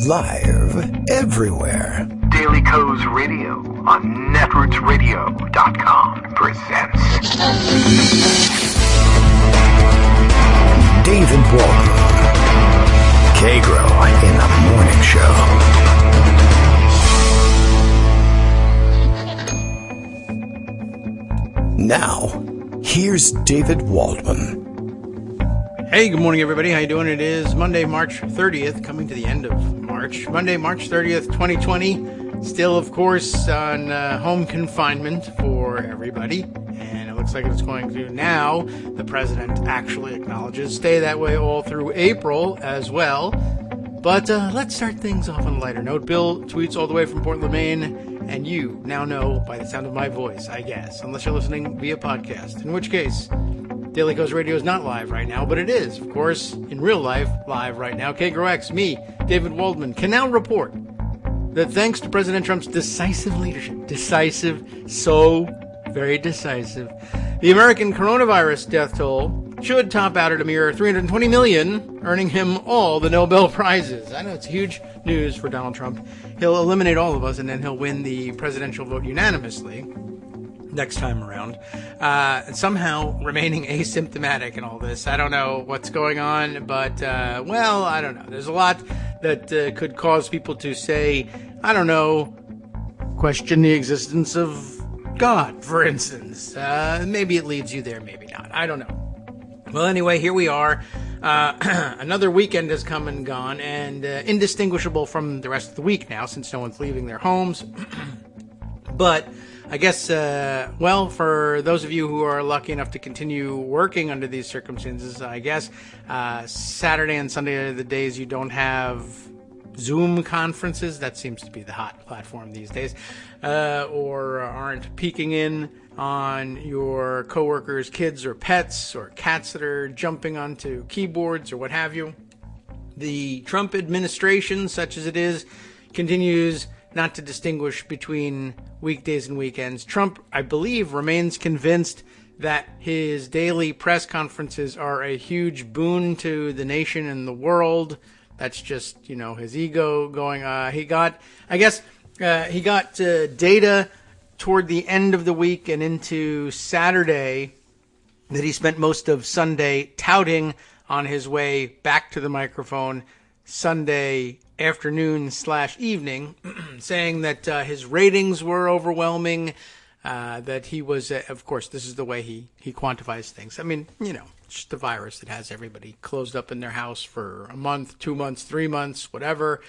Live everywhere. Daily Kos Radio on netrootsradio.com presents David Waldman. Kagro in the Morning Show. Now, here's David Waldman. Hey, good morning, everybody. How you doing? It is Monday, March 30th, coming to the end of March. Monday, March 30th, 2020. Still, of course, on home confinement for everybody. And it looks like it's going to now, the president actually acknowledges, stay that way all through April as well. But let's start things off on a lighter note. Bill tweets all the way from Portland, Maine. And you now know by the sound of my voice, I guess, unless you're listening via podcast. In which case, Daily Kos Radio is not live right now, but it is, of course, in real life, live right now. Kagro X, me, David Waldman, can now report that thanks to President Trump's decisive leadership, decisive, so very decisive, the American coronavirus death toll should top out at a mere 320 million, earning him all the Nobel Prizes. I know it's huge news for Donald Trump. He'll eliminate all of us, and then he'll win the presidential vote unanimously next time around, somehow remaining asymptomatic in all this. I don't know what's going on, but, well, I don't know. There's a lot that could cause people to say, I don't know, question the existence of God, for instance. Maybe it leads you there, maybe not. I don't know. Well, anyway, here we are. Another weekend has come and gone, and indistinguishable from the rest of the week now, since no one's leaving their homes. But I guess, well, for those of you who are lucky enough to continue working under these circumstances, I guess Saturday and Sunday are the days you don't have Zoom conferences. That seems to be the hot platform these days, or aren't peeking in on your coworkers' kids or pets or cats that are jumping onto keyboards or what have you. The Trump administration, such as it is, continues not to distinguish between weekdays and weekends. Trump, I believe, remains convinced that his daily press conferences are a huge boon to the nation and the world. That's just, you know, his ego going. He got data toward the end of the week and into Saturday that he spent most of Sunday touting on his way back to the microphone Sunday afternoon / evening, saying that his ratings were overwhelming, that he was, of course, this is the way he quantifies things. I mean, you know, it's just a virus that has everybody closed up in their house for a month, 2 months, 3 months, whatever.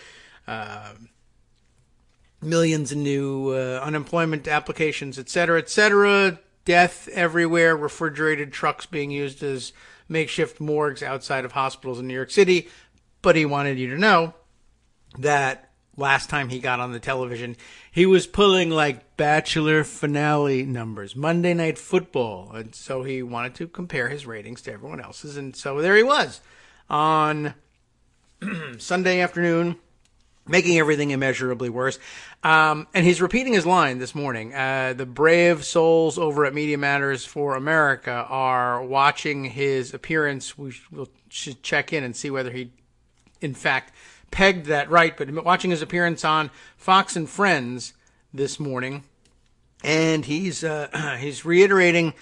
Millions of new unemployment applications, et cetera, death everywhere, refrigerated trucks being used as makeshift morgues outside of hospitals in New York City. But he wanted you to know that last time he got on the television, he was pulling like Bachelor finale numbers, Monday Night Football. And so he wanted to compare his ratings to everyone else's. And so there he was on Sunday afternoon, making everything immeasurably worse. And he's repeating his line this morning. The brave souls over at Media Matters for America are watching his appearance. We should check in and see whether he, in fact, pegged that right. But watching his appearance on Fox and Friends this morning, and he's reiterating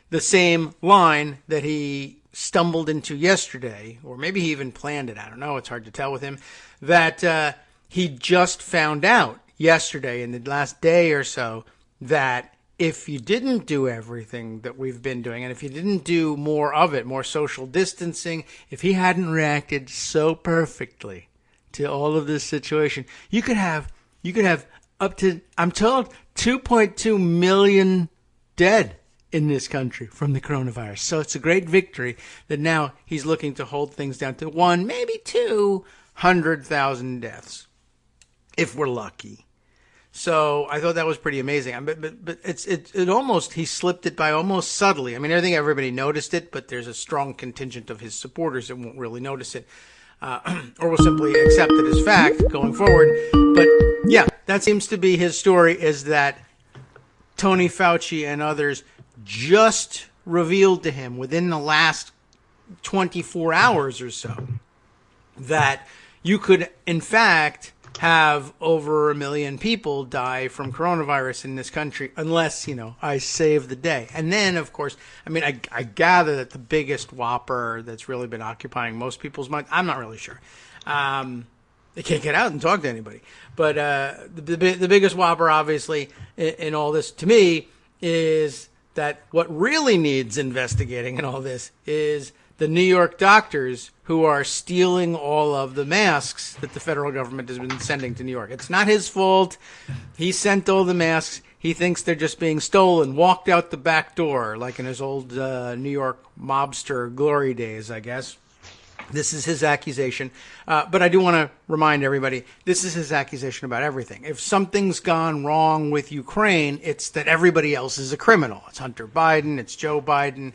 the same line that he stumbled into yesterday, or maybe he even planned it. I don't know. It's hard to tell with him. That he just found out yesterday, in the last day or so, that if you didn't do everything that we've been doing, and if you didn't do more of it, more social distancing, if he hadn't reacted so perfectly to all of this situation, you could have up to, I'm told, 2.2 million dead in this country from the coronavirus. So it's a great victory that now he's looking to hold things down to 1, maybe 200,000 deaths, if we're lucky. So I thought that was pretty amazing. But it almost, he slipped it by almost subtly. I mean, I think everybody noticed it, but there's a strong contingent of his supporters that won't really notice it, or will simply accept it as fact going forward. But yeah, that seems to be his story, is that Tony Fauci and others just revealed to him within the last 24 hours or so that you could, in fact, have over 1 million people die from coronavirus in this country unless, I save the day. And then, of course, I gather that the biggest whopper that's really been occupying most people's minds, I'm not really sure. They can't get out and talk to anybody. But the biggest whopper, obviously, in all this, to me, is that what really needs investigating in all this is the New York doctors who are stealing all of the masks that the federal government has been sending to New York. It's not his fault. He sent all the masks. He thinks they're just being stolen, walked out the back door, like in his old New York mobster glory days, I guess. This is his accusation. But I do want to remind everybody, this is his accusation about everything. If something's gone wrong with Ukraine, it's that everybody else is a criminal. It's Hunter Biden, it's Joe Biden,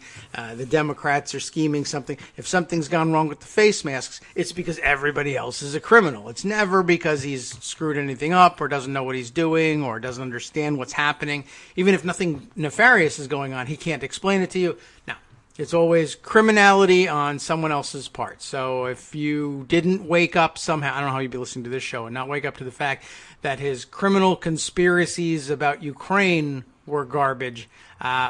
the Democrats are scheming something. If something's gone wrong with the face masks, it's because everybody else is a criminal. It's never because he's screwed anything up or doesn't know what he's doing or doesn't understand what's happening. Even if nothing nefarious is going on, he can't explain it to you. Now, it's always criminality on someone else's part. So if you didn't wake up somehow, I don't know how you'd be listening to this show and not wake up to the fact that his criminal conspiracies about Ukraine were garbage,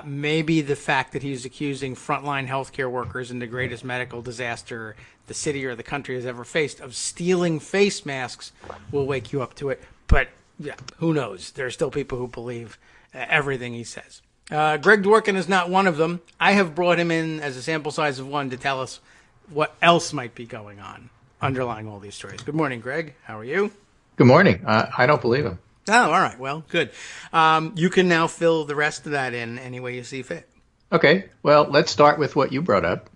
maybe the fact that he's accusing frontline healthcare workers in the greatest medical disaster the city or the country has ever faced of stealing face masks will wake you up to it. But yeah, who knows? There are still people who believe everything he says. Greg Dworkin is not one of them. I have brought him in as a sample size of one to tell us what else might be going on underlying all these stories. Good morning, Greg. How are you? Good morning. I don't believe him. Oh, all right. Well, good. You can now fill the rest of that in any way you see fit. Okay. Well, let's start with what you brought up,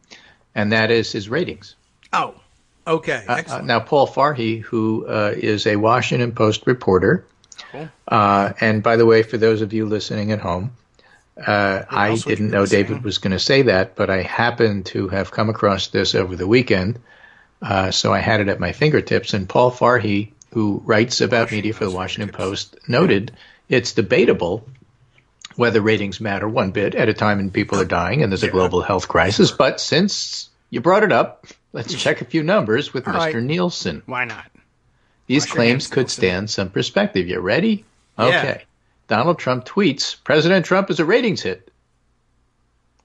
and that is his ratings. Oh, okay. Excellent. Now, Paul Farhi, who is a Washington Post reporter, Cool. And by the way, for those of you listening at home, I didn't know David was going to say that, but I happened to have come across this over the weekend, so I had it at my fingertips. And Paul Farhi, who writes about media for the Washington Post, noted it's debatable whether ratings matter one bit at a time when people are dying and there's a global health crisis. Sure. But since you brought it up, let's check a few numbers with Mr. Nielsen. Why not? These claims could stand some perspective. You ready? Okay. Yeah. Donald Trump tweets, President Trump is a ratings hit.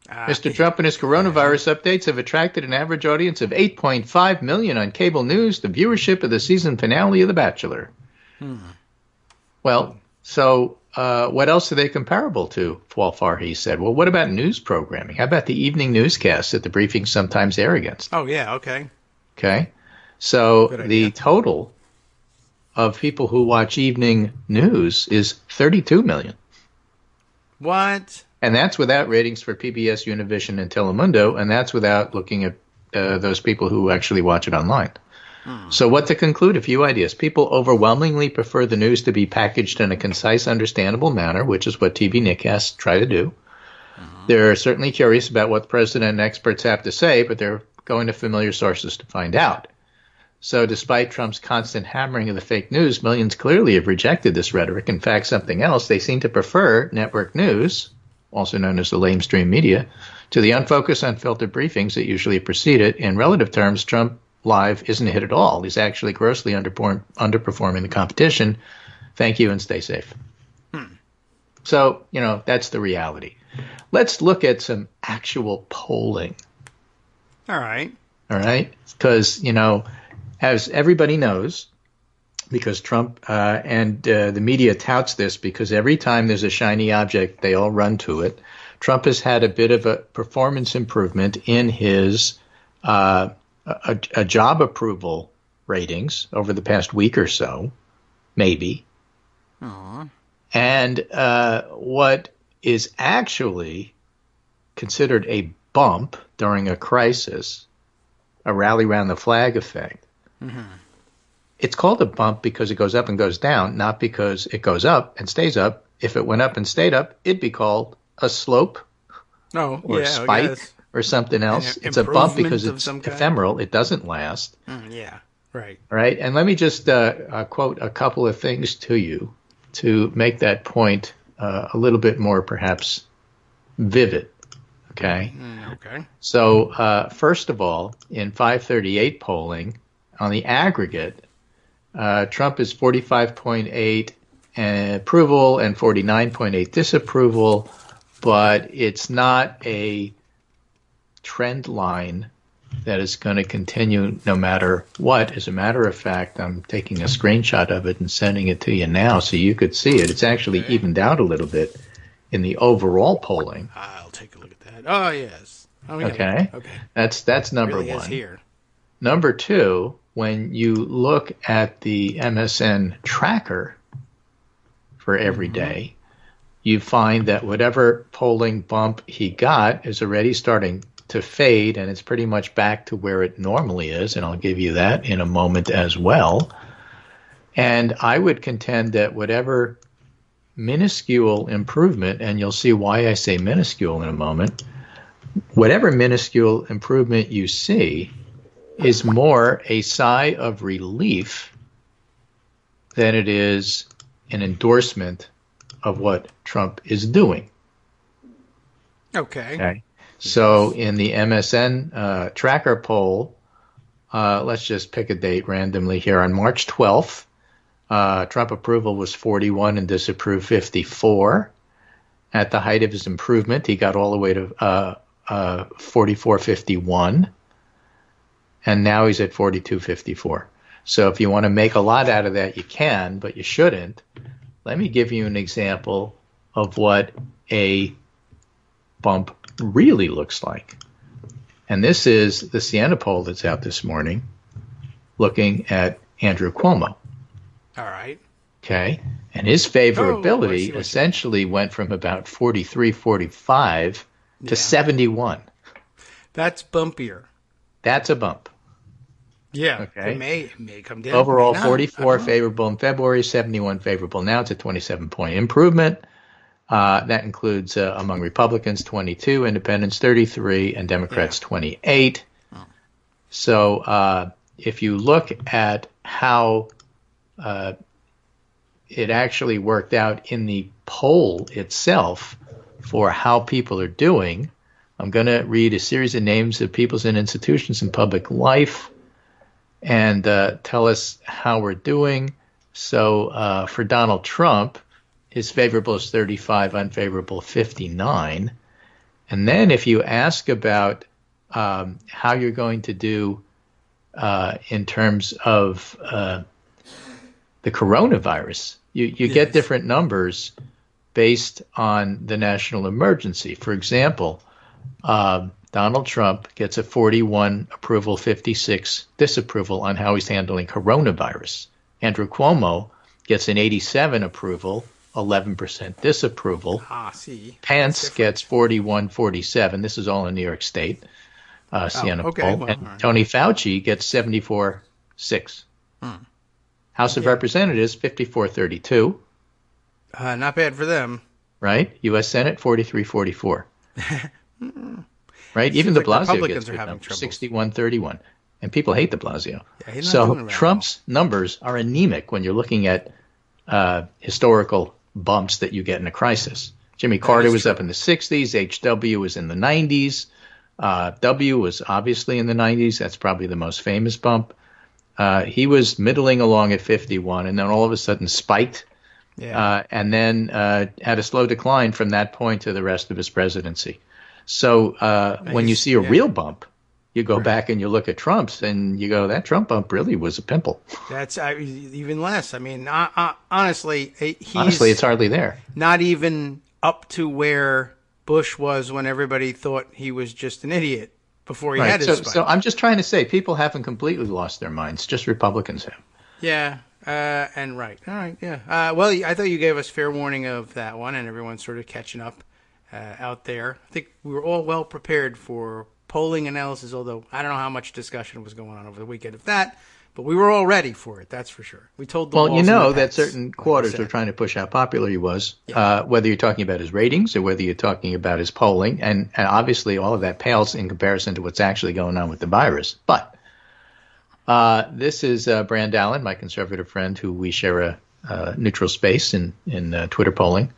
Mr. Trump and his coronavirus updates have attracted an average audience of 8.5 million on cable news, the viewership of the season finale of The Bachelor. Well, so what else are they comparable to? Paul Farhi said. Well, what about news programming? How about the evening newscasts that the briefings sometimes air against? Oh, yeah, okay. Okay. So the total of people who watch evening news is 32 million. What? And that's without ratings for PBS, Univision, and Telemundo, and that's without looking at those people who actually watch it online. So what to conclude? A few ideas. People overwhelmingly prefer the news to be packaged in a concise, understandable manner, which is what TV newscasts try to do. They're certainly curious about what the president and experts have to say, but they're going to familiar sources to find out. So despite Trump's constant hammering of the fake news, millions clearly have rejected this rhetoric. In fact, something else, they seem to prefer network news, also known as the lamestream media, to the unfocused, unfiltered briefings that usually precede it. In relative terms, Trump Live isn't a hit at all. He's actually grossly underperforming the competition. Thank you and stay safe. So, that's the reality. Let's look at some actual polling. All right. Because, as everybody knows, because Trump and the media touts this, because every time there's a shiny object, they all run to it. Trump has had a bit of a performance improvement in his a job approval ratings over the past week or so, maybe. Aww. And what is actually considered a bump during a crisis, a rally around the flag effect, it's called a bump because it goes up and goes down, not because it goes up and stays up. If it went up and stayed up, it'd be called a slope or a spike or something else. It's a bump because it's ephemeral. It doesn't last. Right. And let me just quote a couple of things to you to make that point a little bit more perhaps vivid. Okay. So first of all, in 538 polling, on the aggregate, Trump is 45.8 approval and 49.8 disapproval, but it's not a trend line that is going to continue no matter what. As a matter of fact, I'm taking a screenshot of it and sending it to you now so you could see it. It's actually evened out a little bit in the overall polling. I'll take a look at that. Oh, yes. Oh, yeah. Okay. That's number really one. Is here. Number two, when you look at the MSN tracker for every day, you find that whatever polling bump he got is already starting to fade, and it's pretty much back to where it normally is, and I'll give you that in a moment as well. And I would contend that whatever minuscule improvement, and you'll see why I say minuscule in a moment, whatever minuscule improvement you see is more a sigh of relief than it is an endorsement of what Trump is doing. Okay. So in the MSN tracker poll, let's just pick a date randomly here. On March 12th, Trump approval was 41 and disapprove 54. At the height of his improvement, he got all the way to 44.51. And now he's at 42.54. So if you want to make a lot out of that, you can, but you shouldn't. Let me give you an example of what a bump really looks like. And this is the Siena poll that's out this morning looking at Andrew Cuomo. All right. Okay. And his favorability essentially went from about 43, 45 to 71. That's bumpier. That's a bump. Yeah. Okay. It may come down. Overall, 44 favorable in February, 71 favorable. Now it's a 27-point improvement. That includes among Republicans 22, Independents 33, and Democrats 28. Oh. So if you look at how it actually worked out in the poll itself for how people are doing, I'm going to read a series of names of people and institutions in public life and tell us how we're doing. So for Donald Trump, his favorable is 35, unfavorable 59. And then if you ask about how you're going to do in terms of the coronavirus, you get different numbers based on the national emergency. For example, Donald Trump gets a 41 approval, 56 disapproval on how he's handling coronavirus. Andrew Cuomo gets an 87 approval, 11% disapproval. Pence gets 41, 47. This is all in New York State. Siena poll. Well, and Tony Fauci gets 74, 6. House of Representatives, 54, 32. Not bad for them. Right? U.S. Senate, 43, 44. Right? Even de Blasio gets good numbers, 61, 31. And people hate de Blasio. Yeah, so Trump's numbers are anemic when you're looking at historical bumps that you get in a crisis. Jimmy Carter was up in the 60s. H.W. was in the 90s. W was obviously in the 90s. That's probably the most famous bump. He was middling along at 51 and then all of a sudden spiked and then had a slow decline from that point to the rest of his presidency. So when you see a real bump, you go back and you look at Trump's and you go, that Trump bump really was a pimple. That's even less. I mean, honestly, it's hardly there. Not even up to where Bush was when everybody thought he was just an idiot before he had his spike. So I'm just trying to say people haven't completely lost their minds. Just Republicans have. Yeah. And right. All right. Yeah. Well, I thought you gave us fair warning of that one, and everyone's sort of catching up out there. I think we were all well prepared for polling analysis, although I don't know how much discussion was going on over the weekend of that, but we were all ready for it, that's for sure. We told the Well, you know that certain quarters were trying to push how popular he was, whether you're talking about his ratings or whether you're talking about his polling, and obviously all of that pales in comparison to what's actually going on with the virus. But this is Brand Allen, my conservative friend, who we share a neutral space in Twitter polling.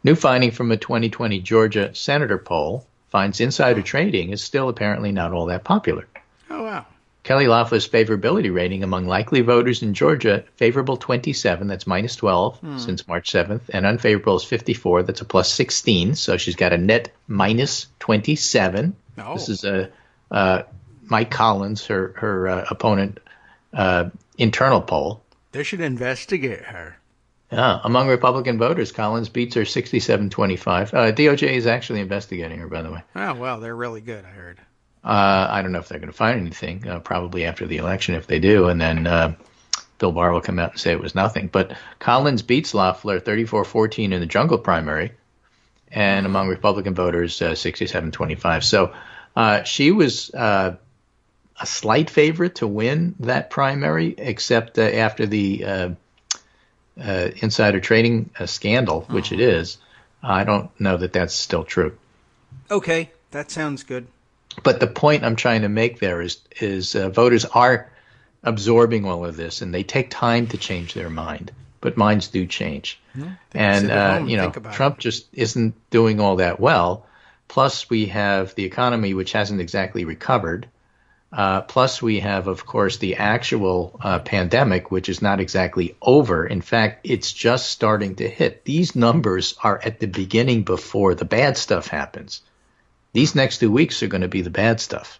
New finding from a 2020 Georgia senator poll finds insider trading is still apparently not all that popular. Oh, wow. Kelly Loeffler's favorability rating among likely voters in Georgia, favorable 27, that's minus 12 since March 7th, and unfavorable is 54, that's a plus 16. So she's got a net minus 27. Oh. This is Mike Collins, her opponent, internal poll. They should investigate her. Among Republican voters, Collins beats her 67-25. DOJ is actually investigating her, by the way. Oh, well, they're really good, I heard. I don't know if they're going to find anything, probably after the election if they do, and then Bill Barr will come out and say it was nothing. But Collins beats Loeffler 34-14 in the jungle primary, and among Republican voters, 67-25. So she was a slight favorite to win that primary, except after the insider trading scandal, which it is. I don't know that that's still true. Okay, that sounds good. But the point I'm trying to make there is voters are absorbing all of this, and they take time to change their mind. But minds do change. And, Trump just isn't doing all that well. Plus, we have the economy, which hasn't exactly recovered. Plus, we have, of course, the actual pandemic, which is not exactly over. In fact, it's just starting to hit. These numbers are at the beginning before the bad stuff happens. These next 2 weeks are going to be the bad stuff.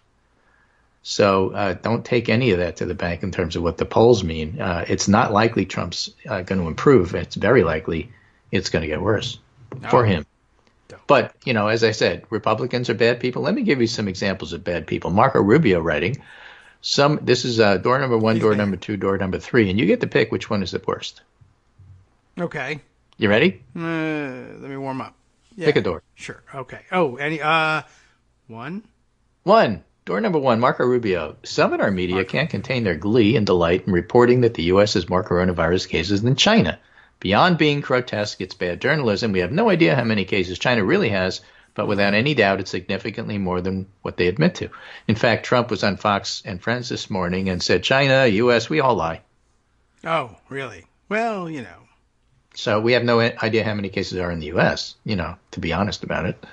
So don't take any of that to the bank in terms of what the polls mean. It's not likely Trump's going to improve. It's very likely it's going to get worse for him. But, as I said, Republicans are bad people. Let me give you some examples of bad people. Marco Rubio writing, this is door number 1, door number 2, door number 3, and you get to pick which one is the worst. Okay. You ready? Let me warm up. Yeah. Pick a door. Sure. Okay. Oh, any one? Door number 1, Marco Rubio. Some in our media can't contain their glee and delight in reporting that the U.S. has more coronavirus cases than China. Beyond being grotesque, it's bad journalism. We have no idea how many cases China really has, but without any doubt, it's significantly more than what they admit to. In fact, Trump was on Fox and Friends this morning and said, China, U.S., we all lie. Oh, really? Well, So we have no idea how many cases are in the U.S., to be honest about it.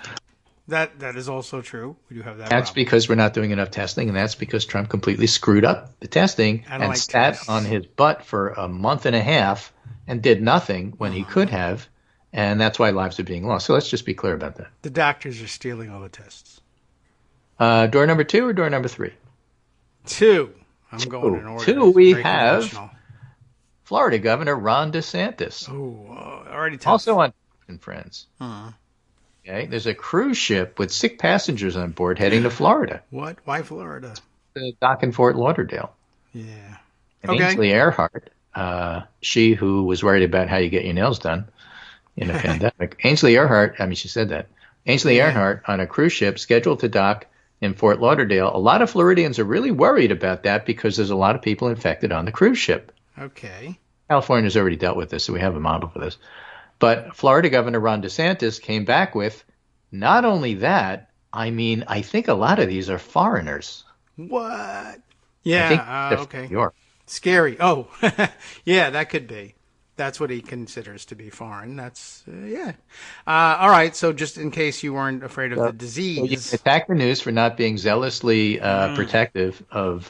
That is also true. We do have that That's problem. because we're not doing enough testing, and that's because Trump completely screwed up the testing and sat on his butt for a month and a half and did nothing when he could have, and that's why lives are being lost. So let's just be clear about that. The doctors are stealing all the tests. Door number 2 or door number 3? 2. I'm going in order. 2, we Very have conventional. Florida Governor Ron DeSantis. Oh, already tough. Also on Friends. Okay, there's a cruise ship with sick passengers on board heading to Florida. What? Why Florida? The dock in Fort Lauderdale. Yeah. And Okay. Ainsley Earhart, she who was worried about how you get your nails done in a pandemic. Ainsley Earhart, she said that. Ainsley Earhart on a cruise ship scheduled to dock in Fort Lauderdale. A lot of Floridians are really worried about that because there's a lot of people infected on the cruise ship. Okay. California's already dealt with this, so we have a model for this. But Florida Governor Ron DeSantis came back with, not only that, I think a lot of these are foreigners. What? Yeah. I think they're from Okay. New York. Scary. Oh, yeah, that could be. That's what he considers to be foreign. That's, yeah. All right. So just in case you weren't afraid of the So you disease. attack the news for not being zealously protective of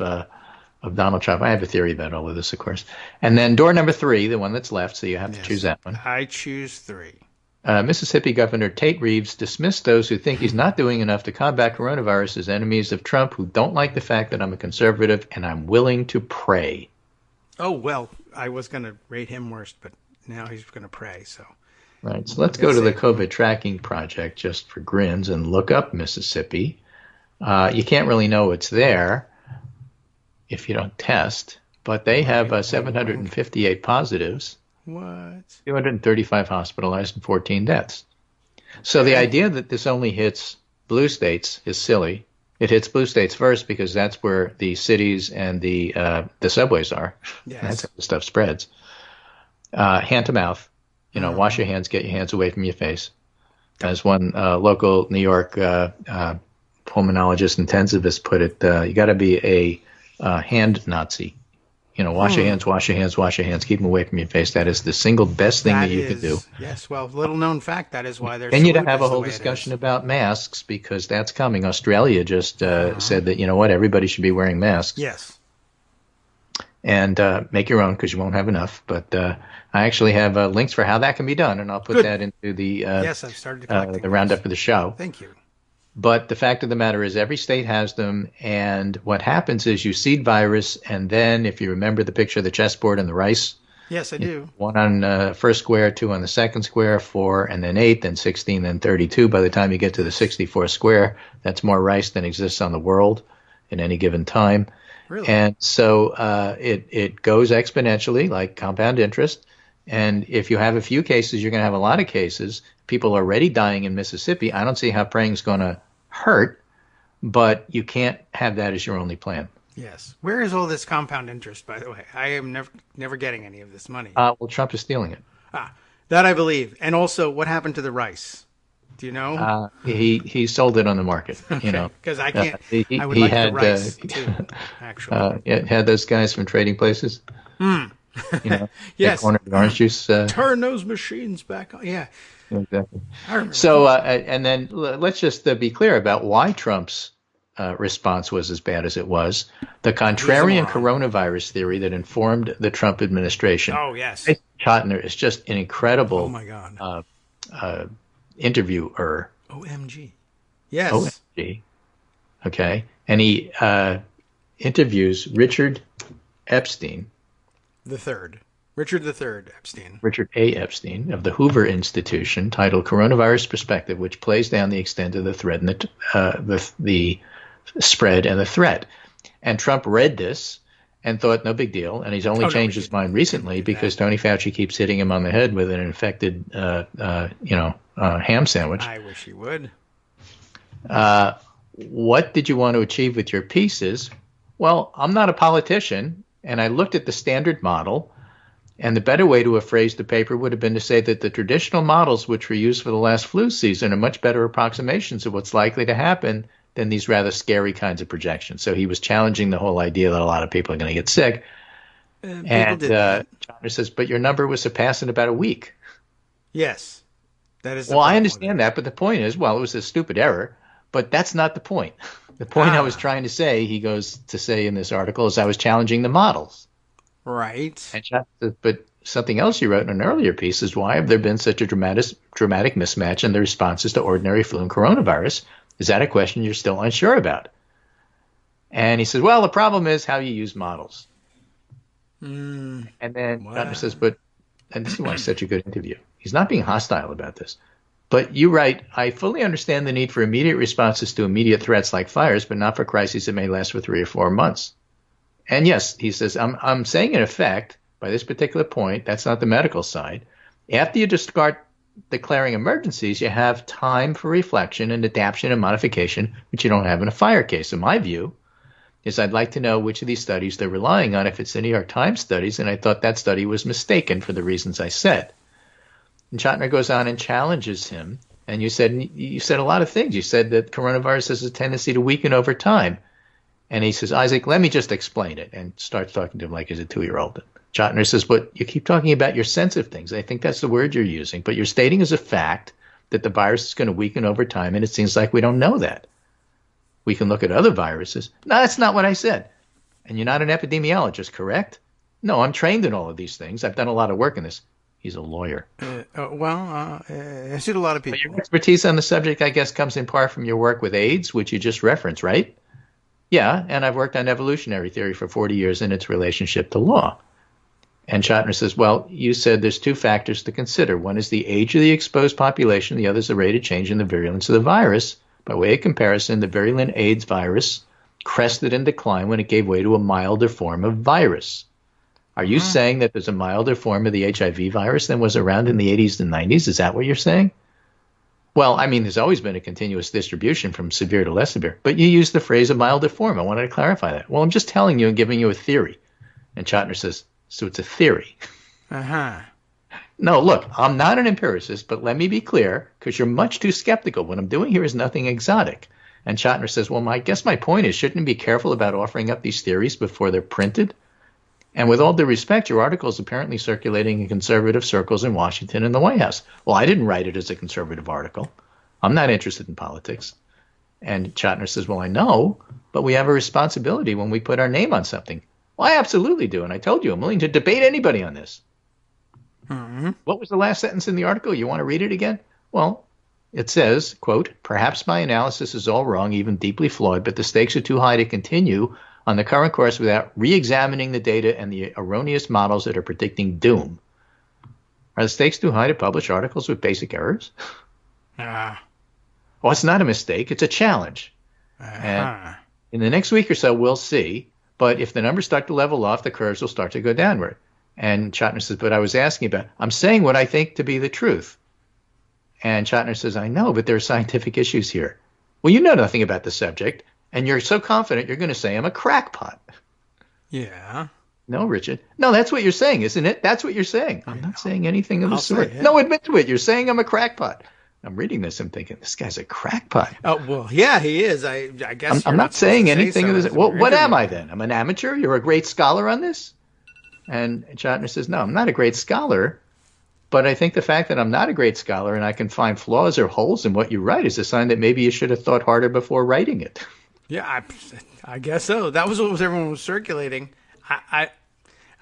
Donald Trump. I have a theory about all of this, of course. And then door number 3, the one that's left, so you have to choose that one. I choose 3. Mississippi Governor Tate Reeves dismissed those who think he's not doing enough to combat coronavirus as enemies of Trump who don't like the fact that I'm a conservative and I'm willing to pray. Oh, well, I was going to rate him worst, but now he's going to pray, so. Right, so let's go to the COVID tracking project just for grins and look up Mississippi. You can't really know what's there if you don't test, but they have 758 positives. What? 235 hospitalized and 14 deaths. So the idea that this only hits blue states is silly. It hits blue states first because that's where the cities and the subways are. Yes. That's how the stuff spreads. Hand to mouth. Wash your hands, get your hands away from your face. As one local New York pulmonologist intensivist put it, you got to be a hand Nazi. Wash your hands, wash your hands, wash your hands. Keep them away from your face. That is the single best thing that you can do. Yes, well, little known fact, that is why there's. And you to have a whole discussion about masks, because that's coming. Australia just said that, everybody should be wearing masks. Yes. And make your own, because you won't have enough. But I actually have links for how that can be done, and I'll put that into the yes, I've started collecting the roundup of the show. Thank you. But the fact of the matter is every state has them, and what happens is you seed virus, and then if you remember the picture of the chessboard and the rice. Yes, I do. 1 on first square, 2 on the second square, 4, and then 8, then 16, then 32. By the time you get to the 64th square, that's more rice than exists on the world in any given time. Really? And so it goes exponentially, like compound interest. And if you have a few cases, you're going to have a lot of cases. People are already dying in Mississippi. I don't see how praying is going to hurt, but you can't have that as your only plan. Yes. Where is all this compound interest, by the way? I am never getting any of this money. Well, Trump is stealing it. That I believe. And also, what happened to the rice? Do you know? He sold it on the market. Because I can't. I would he like had, the rice too. Actually, had those guys from Trading Places. Yes. Corner of orange juice. Turn those machines back on. Yeah. Exactly. I remember. So, and then let's just be clear about why Trump's response was as bad as it was. The contrarian coronavirus theory that informed the Trump administration. Oh, yes. Chotiner is just an incredible oh, my God. Interviewer. OMG. Yes. OMG. Okay. And he interviews Richard Epstein. Richard III Epstein. Richard A. Epstein of the Hoover Institution, titled Coronavirus Perspective, which plays down the extent of the threat and the spread and the threat. And Trump read this and thought, no big deal. And he's only changed his mind recently because Tony Fauci keeps hitting him on the head with an infected, ham sandwich. I wish he would. What did you want to achieve with your pieces? Well, I'm not a politician, and I looked at the standard model, and the better way to have phrased the paper would have been to say that the traditional models which were used for the last flu season are much better approximations of what's likely to happen than these rather scary kinds of projections. So he was challenging the whole idea that a lot of people are going to get sick. And Chotiner says, but your number was surpassed in about a week. Yes. That is. Well, I understand that, but the point is, well, it was a stupid error, but that's not the point. The point I was trying to say, he goes to say in this article, is I was challenging the models. Right. And Chotiner says, but something else you wrote in an earlier piece is, why have there been such a dramatic mismatch in the responses to ordinary flu and coronavirus? Is that a question you're still unsure about? And he says, well, the problem is how you use models. And then Chotiner says, and this is why it's such a good interview. He's not being hostile about this. But you write, I fully understand the need for immediate responses to immediate threats like fires, but not for crises that may last for 3 or 4 months. And yes, he says, I'm saying in effect, by this particular point, that's not the medical side. After you start declaring emergencies, you have time for reflection and adaptation and modification, which you don't have in a fire case. In my view, is I'd like to know which of these studies they're relying on. If it's the New York Times studies, and I thought that study was mistaken for the reasons I said. And Chotiner goes on and challenges him. And you said a lot of things. You said that coronavirus has a tendency to weaken over time. And he says, Isaac, let me just explain it, and starts talking to him like he's a 2-year-old. Chotiner says, but you keep talking about your sense of things. I think that's the word you're using. But you're stating as a fact that the virus is going to weaken over time, and it seems like we don't know that. We can look at other viruses. No, that's not what I said. And you're not an epidemiologist, correct? No, I'm trained in all of these things. I've done a lot of work in this. He's a lawyer. I see a lot of people. But your expertise on the subject, I guess, comes in part from your work with AIDS, which you just referenced, right? Yeah, and I've worked on evolutionary theory for 40 years and its relationship to law. And Chotiner says, well, you said there's 2 factors to consider. One is the age of the exposed population. The other is the rate of change in the virulence of the virus. By way of comparison, the virulent AIDS virus crested and declined when it gave way to a milder form of virus. Are you saying that there's a milder form of the HIV virus than was around in the 80s and 90s? Is that what you're saying? Well, I mean, there's always been a continuous distribution from severe to less severe. But you used the phrase a milder form. I wanted to clarify that. Well, I'm just telling you and giving you a theory. And Chotiner says, so it's a theory. No, look, I'm not an empiricist, but let me be clear, because you're much too skeptical. What I'm doing here is nothing exotic. And Chotiner says, well, I guess my point is, shouldn't you be careful about offering up these theories before they're printed? And with all due respect, your article is apparently circulating in conservative circles in Washington and the White House. Well, I didn't write it as a conservative article. I'm not interested in politics. And Chotiner says, well, I know, but we have a responsibility when we put our name on something. Well, I absolutely do. And I told you, I'm willing to debate anybody on this. Mm-hmm. What was the last sentence in the article? You want to read it again? Well, it says, quote, perhaps my analysis is all wrong, even deeply flawed, but the stakes are too high to continue on the current course without re-examining the data and the erroneous models that are predicting doom. Are the stakes too high to publish articles with basic errors? Well, it's not a mistake. It's a challenge. And in the next week or so, we'll see. But if the numbers start to level off, the curves will start to go downward. And Chotiner says, but I was asking about, I'm saying what I think to be the truth. And Chotiner says, I know, but there are scientific issues here. Well, you know nothing about the subject, and you're so confident you're going to say I'm a crackpot. Yeah. No, Richard. No, that's what you're saying, isn't it? That's what you're saying. I'm not saying anything of the sort. No, admit to it. You're saying I'm a crackpot. I'm reading this. I'm thinking, this guy's a crackpot. Oh, well, yeah, he is. I guess I'm not saying anything of this. Well, what am I then? I'm an amateur? You're a great scholar on this? And Chotiner says, no, I'm not a great scholar. But I think the fact that I'm not a great scholar and I can find flaws or holes in what you write is a sign that maybe you should have thought harder before writing it. Yeah, I guess so. That was what everyone was circulating. I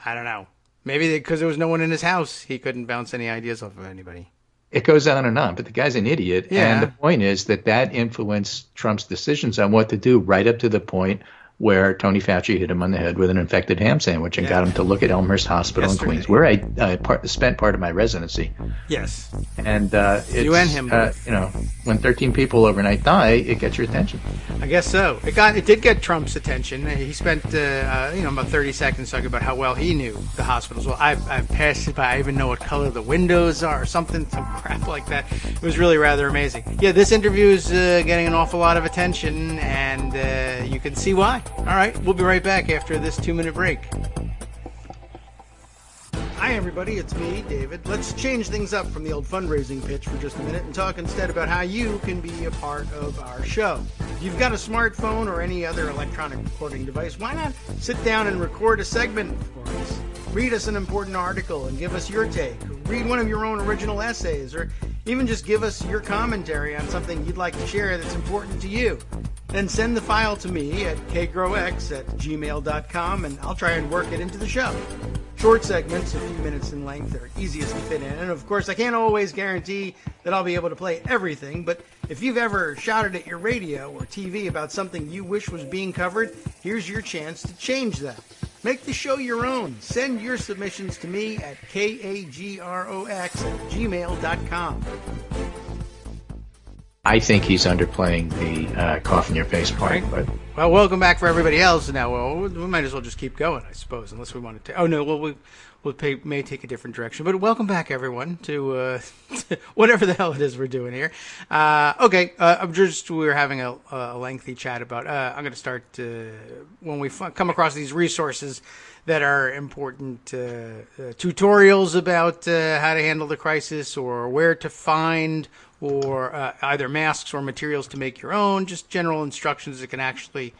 don't know. Maybe because there was no one in his house, he couldn't bounce any ideas off of anybody. It goes on and on, but the guy's an idiot. Yeah. And the point is that influenced Trump's decisions on what to do right up to the point where Tony Fauci hit him on the head with an infected ham sandwich and got him to look at Elmhurst Hospital in Queens, where I spent part of my residency. Yes. And you and him both. When 13 people overnight die, it gets your attention. I guess so. It did get Trump's attention. He spent about 30 seconds talking about how well he knew the hospitals. Well, I've passed it by. I even know what color the windows are, or some crap like that. It was really rather amazing. Yeah, this interview is getting an awful lot of attention, and you can see why. All right, we'll be right back after this 2-minute break. Hi, everybody. It's me, David. Let's change things up from the old fundraising pitch for just a minute and talk instead about how you can be a part of our show. If you've got a smartphone or any other electronic recording device, why not sit down and record a segment for us? Read us an important article and give us your take. Read one of your own original essays, or even just give us your commentary on something you'd like to share that's important to you. Then send the file to me at kagrox@gmail.com, and I'll try and work it into the show. Short segments, a few minutes in length, are easiest to fit in. And of course, I can't always guarantee that I'll be able to play everything, but if you've ever shouted at your radio or TV about something you wish was being covered, here's your chance to change that. Make the show your own. Send your submissions to me at kagrox@gmail.com. I think he's underplaying the cough in your face part. Right. But well, welcome back for everybody else. Now, we might as well just keep going, I suppose, unless we want to. Oh no, well, may take a different direction. But welcome back, everyone, to whatever the hell it is we're doing here. Okay, we were having a lengthy chat about. I'm going to start when we come across these resources that are important tutorials about how to handle the crisis, or where to find, or either masks or materials to make your own, just general instructions that can actually,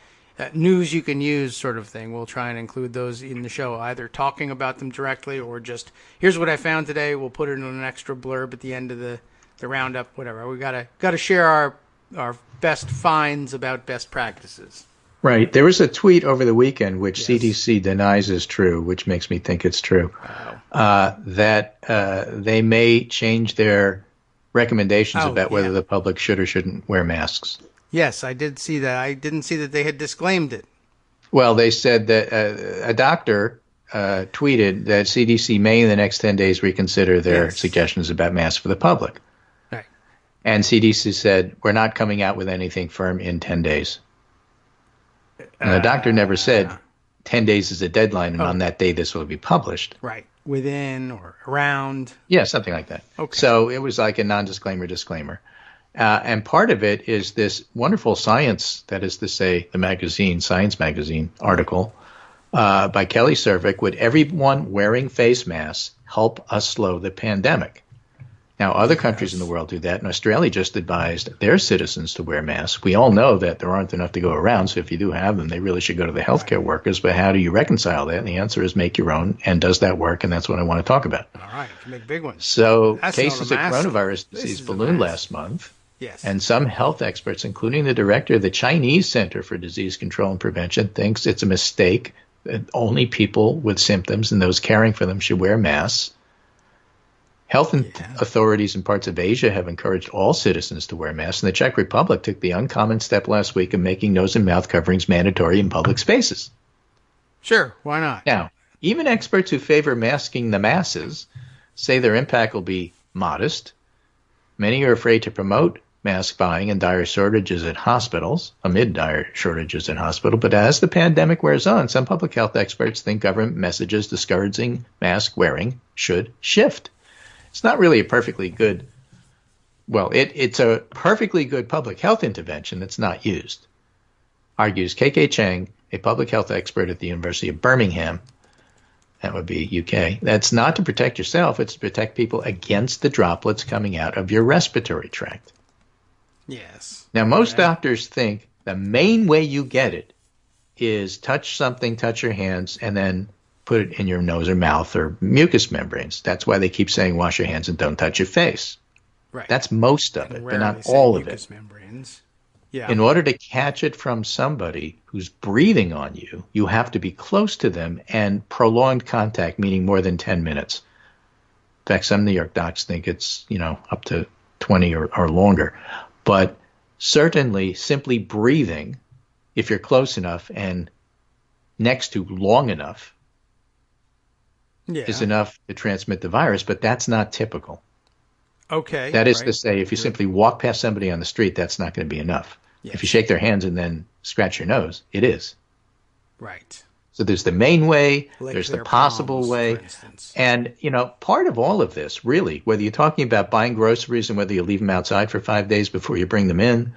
news you can use sort of thing. We'll try and include those in the show, either talking about them directly or just, here's what I found today. We'll put it in an extra blurb at the end of the roundup, whatever. We gotta share our best finds about best practices. Right. There was a tweet over the weekend which CDC denies is true, which makes me think it's true, that they may change their recommendations about whether the public should or shouldn't wear masks. Yes, I did see that. I didn't see that they had disclaimed it. Well, they said that a doctor tweeted that CDC may in the next 10 days reconsider their suggestions about masks for the public. Right. And CDC said, we're not coming out with anything firm in 10 days. And the doctor never said 10 days is a deadline, and on that day this will be published. Right. Within or around. Yeah, something like that. Okay. So it was like a non-disclaimer disclaimer. And part of it is this wonderful science, that is to say, the magazine, Science Magazine article by Kelly Cervic, would everyone wearing face masks help us slow the pandemic? Now, other countries in the world do that, and Australia just advised their citizens to wear masks. We all know that there aren't enough to go around, so if you do have them, they really should go to the healthcare workers. But how do you reconcile that? And the answer is make your own, and does that work? And that's what I want to talk about. All right, make big ones. So That's cases of not a mask. coronavirus disease ballooned last month. Yes. And some health experts, including the director of the Chinese Center for Disease Control and Prevention, thinks it's a mistake that only people with symptoms and those caring for them should wear masks. Health authorities in parts of Asia have encouraged all citizens to wear masks, and the Czech Republic took the uncommon step last week of making nose and mouth coverings mandatory in public spaces. Sure, why not? Now, even experts who favor masking the masses say their impact will be modest. Many are afraid to promote mask buying and dire shortages at hospitals, amid dire shortages in hospitals. But as the pandemic wears on, some public health experts think government messages discouraging mask wearing should shift. It's not really a perfectly good, it's a perfectly good public health intervention that's not used, argues K.K. Chang, a public health expert at the University of Birmingham. That would be UK. That's not to protect yourself. It's to protect people against the droplets coming out of your respiratory tract. Yes. Now, most doctors think the main way you get it is touch something, touch your hands, and then put it in your nose or mouth or mucous membranes. That's why they keep saying wash your hands and don't touch your face. Right. That's most of it, but not all of it. Membranes. Yeah. In order to catch it from somebody who's breathing on you, you have to be close to them and prolonged contact, meaning more than 10 minutes. In fact, some New York docs think it's, up to 20 or longer. But certainly simply breathing, if you're close enough and next to long enough, is enough to transmit the virus, but that's not typical. Okay. That is to say, if you simply walk past somebody on the street, that's not going to be enough. Yes. If you shake their hands and then scratch your nose, it is. Right. So there's the main way, there's the their possible palms, way. for instance. And, part of all of this, really, whether you're talking about buying groceries and whether you leave them outside for 5 days before you bring them in,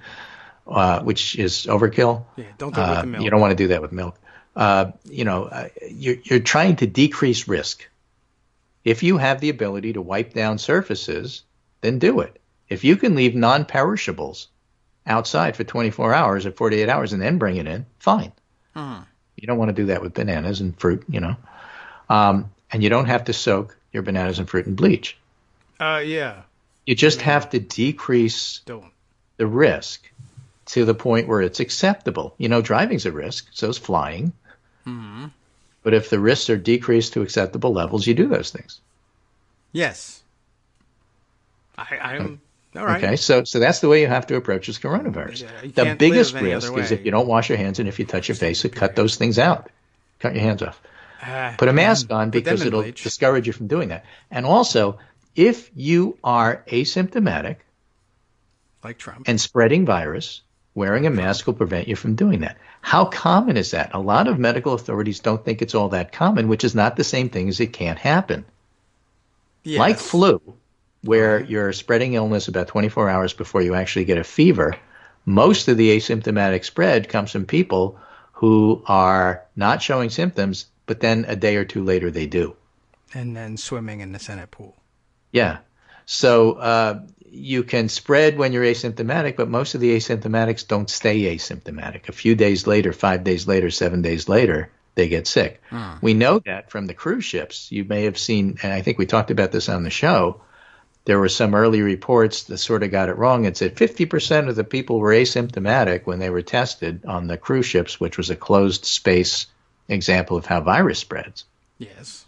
which is overkill. Yeah, don't do it with the milk. You don't want to do that with milk. You're trying to decrease risk. If you have the ability to wipe down surfaces, then do it. If you can leave non-perishables outside for 24 hours or 48 hours and then bring it in, fine. You don't want to do that with bananas and fruit, and you don't have to soak your bananas and fruit in bleach. Yeah. You just have to decrease the risk to the point where it's acceptable. Driving's a risk, so is flying. Mm-hmm. But if the risks are decreased to acceptable levels, you do those things. Yes. I'm all right. Okay, so that's the way you have to approach this coronavirus. The biggest risk is if you don't wash your hands and if you touch your face, so cut those things out. Cut your hands off. Put a mask on because it'll discourage you from doing that. And also, if you are asymptomatic, like Trump, and spreading virus, wearing a mask will prevent you from doing that. How common is that? A lot of medical authorities don't think it's all that common, which is not the same thing as it can't happen. Yes. Like flu, where you're spreading illness about 24 hours before you actually get a fever, most of the asymptomatic spread comes from people who are not showing symptoms, but then a day or two later they do. And then swimming in the Senate pool. Yeah. So you can spread when you're asymptomatic, but most of the asymptomatics don't stay asymptomatic. A few days later, 5 days later, 7 days later, they get sick. We know that from the cruise ships. You may have seen, and I think we talked about this on the show, there were some early reports that sort of got it wrong and said 50% of the people were asymptomatic when they were tested on the cruise ships, which was a closed space example of how virus spreads. Yes.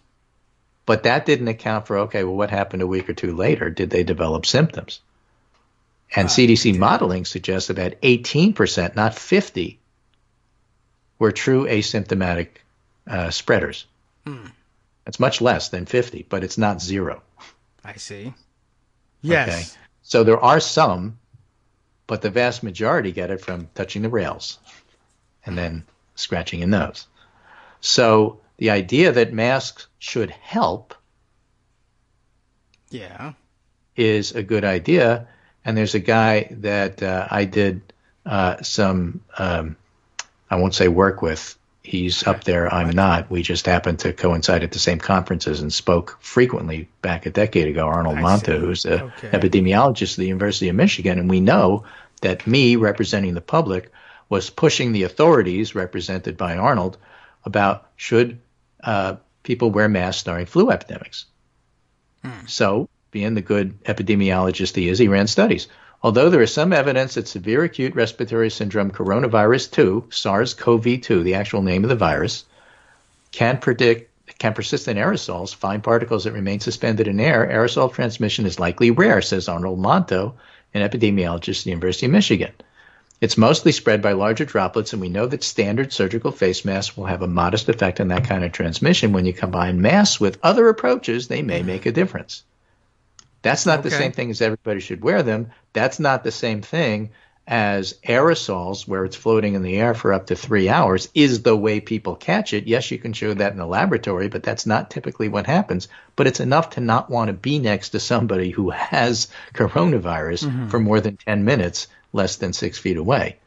But that didn't account for, okay, well, what happened a week or two later? Did they develop symptoms? And CDC modeling suggests about 18%, not 50%, were true asymptomatic spreaders. That's much less than 50, but it's not zero. I see. Yes. Okay? So there are some, but the vast majority get it from touching the rails and then scratching your nose. So the idea that masks should help is a good idea. And there's a guy that I did some, I won't say work with. He's up there. I'm not. We just happened to coincide at the same conferences and spoke frequently back a decade ago. Arnold Monta, who's an epidemiologist at the University of Michigan, and we know that me, representing the public, was pushing the authorities, represented by Arnold, about should people wear masks during flu epidemics. So, being the good epidemiologist he is, he ran studies. Although there is some evidence that severe acute respiratory syndrome coronavirus 2, SARS-CoV-2, the actual name of the virus, can persist in aerosols, fine particles that remain suspended in air, aerosol transmission is likely rare, says Arnold Monto, an epidemiologist at the University of Michigan. It's mostly spread by larger droplets, and we know that standard surgical face masks will have a modest effect on that kind of transmission. When you combine masks with other approaches, they may make a difference. That's not the same thing as everybody should wear them. That's not the same thing as aerosols, where it's floating in the air for up to 3 hours, is the way people catch it. Yes, you can show that in the laboratory, but that's not typically what happens. But it's enough to not want to be next to somebody who has coronavirus for more than 10 minutes, less than 6 feet away,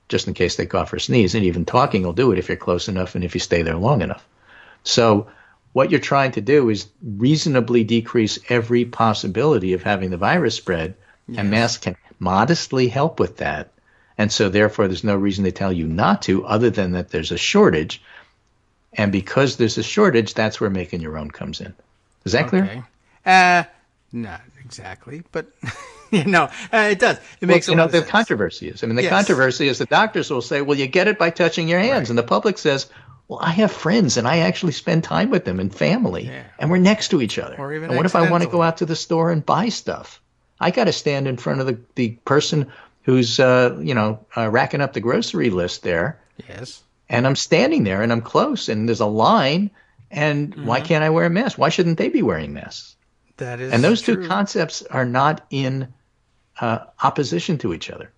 just in case they cough or sneeze. And even talking will do it if you're close enough and if you stay there long enough. So what you're trying to do is reasonably decrease every possibility of having the virus spread, and masks can modestly help with that. And so therefore there's no reason to tell you not to, other than that there's a shortage. And because there's a shortage, that's where making your own comes in. Is that clear? Not exactly, but it does. It makes a lot of the sense. Controversy is. The controversy is the doctors will say, well, you get it by touching your hands. Right. And the public says, well, I have friends and I actually spend time with them and family, and we're next to each other. Or even and what if I want to go out to the store and buy stuff? I got to stand in front of the person who's, racking up the grocery list there. Yes. And I'm standing there and I'm close and there's a line. And why can't I wear a mask? Why shouldn't they be wearing masks? That is And those true. two concepts are not in opposition to each other.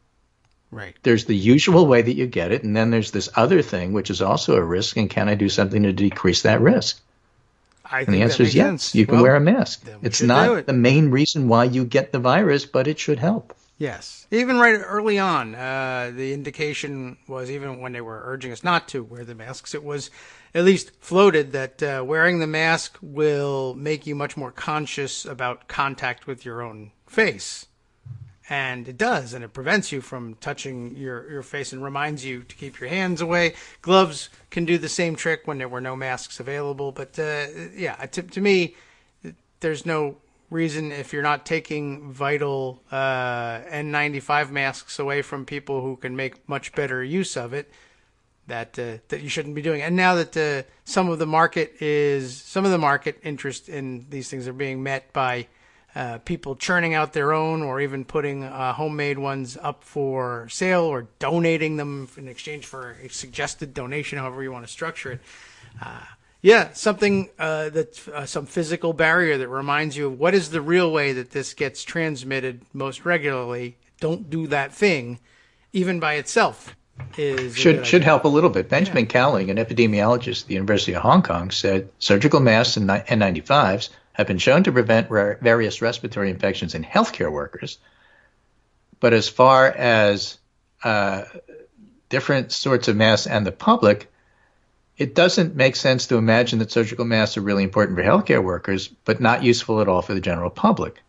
Right. There's the usual way that you get it, and then there's this other thing, which is also a risk, and can I do something to decrease that risk? And the answer is yes. You can wear a mask. It's not the main reason why you get the virus, but it should help. Yes. Even right early on, the indication was, even when they were urging us not to wear the masks, it was at least floated that wearing the mask will make you much more conscious about contact with your own face. And it does, and it prevents you from touching your face and reminds you to keep your hands away. Gloves can do the same trick when there were no masks available. But, to me, there's no reason, if you're not taking vital N95 masks away from people who can make much better use of it, that you shouldn't be doing it. And now that some of the market interest in these things are being met by people churning out their own, or even putting homemade ones up for sale, or donating them in exchange for a suggested donation, however you want to structure it. Something that's some physical barrier that reminds you of what is the real way that this gets transmitted most regularly. Don't do that thing, even by itself. Should help a little bit. Benjamin Cowling, an epidemiologist at the University of Hong Kong, said surgical masks and N95s have been shown to prevent various respiratory infections in healthcare workers. But as far as different sorts of masks and the public, it doesn't make sense to imagine that surgical masks are really important for healthcare workers, but not useful at all for the general public.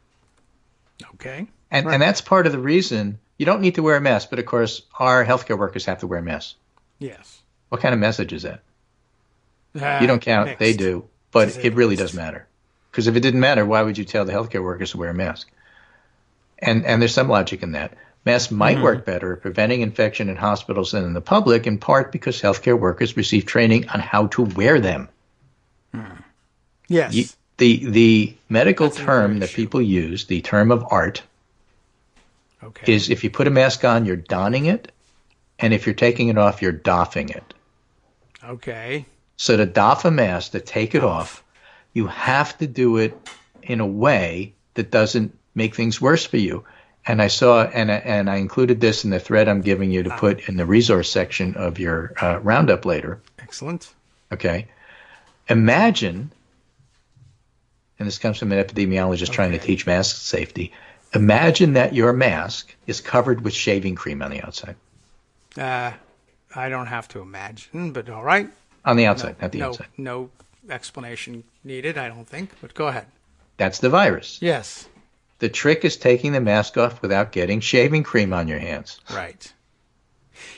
Okay. And that's part of the reason you don't need to wear a mask, but of course our healthcare workers have to wear masks. Yes. What kind of message is that? You don't count, mixed. They do, but it really does matter. Because if it didn't matter, why would you tell the healthcare workers to wear a mask? And there's some logic in that. Masks might work better at preventing infection in hospitals than in the public, in part because healthcare workers receive training on how to wear them. Yes. The medical term that people use, the term of art, is if you put a mask on, you're donning it, and if you're taking it off, you're doffing it. Okay. So to doff a mask, to take it off, you have to do it in a way that doesn't make things worse for you. And I saw, and I included this in the thread I'm giving you to put in the resource section of your roundup later. Excellent. Okay. Imagine, and this comes from an epidemiologist trying to teach mask safety, imagine that your mask is covered with shaving cream on the outside. I don't have to imagine, but all right. On the outside, not the inside. No explanation needed, I don't think, but go ahead. That's the virus. Yes. The trick is taking the mask off without getting shaving cream on your hands. Right.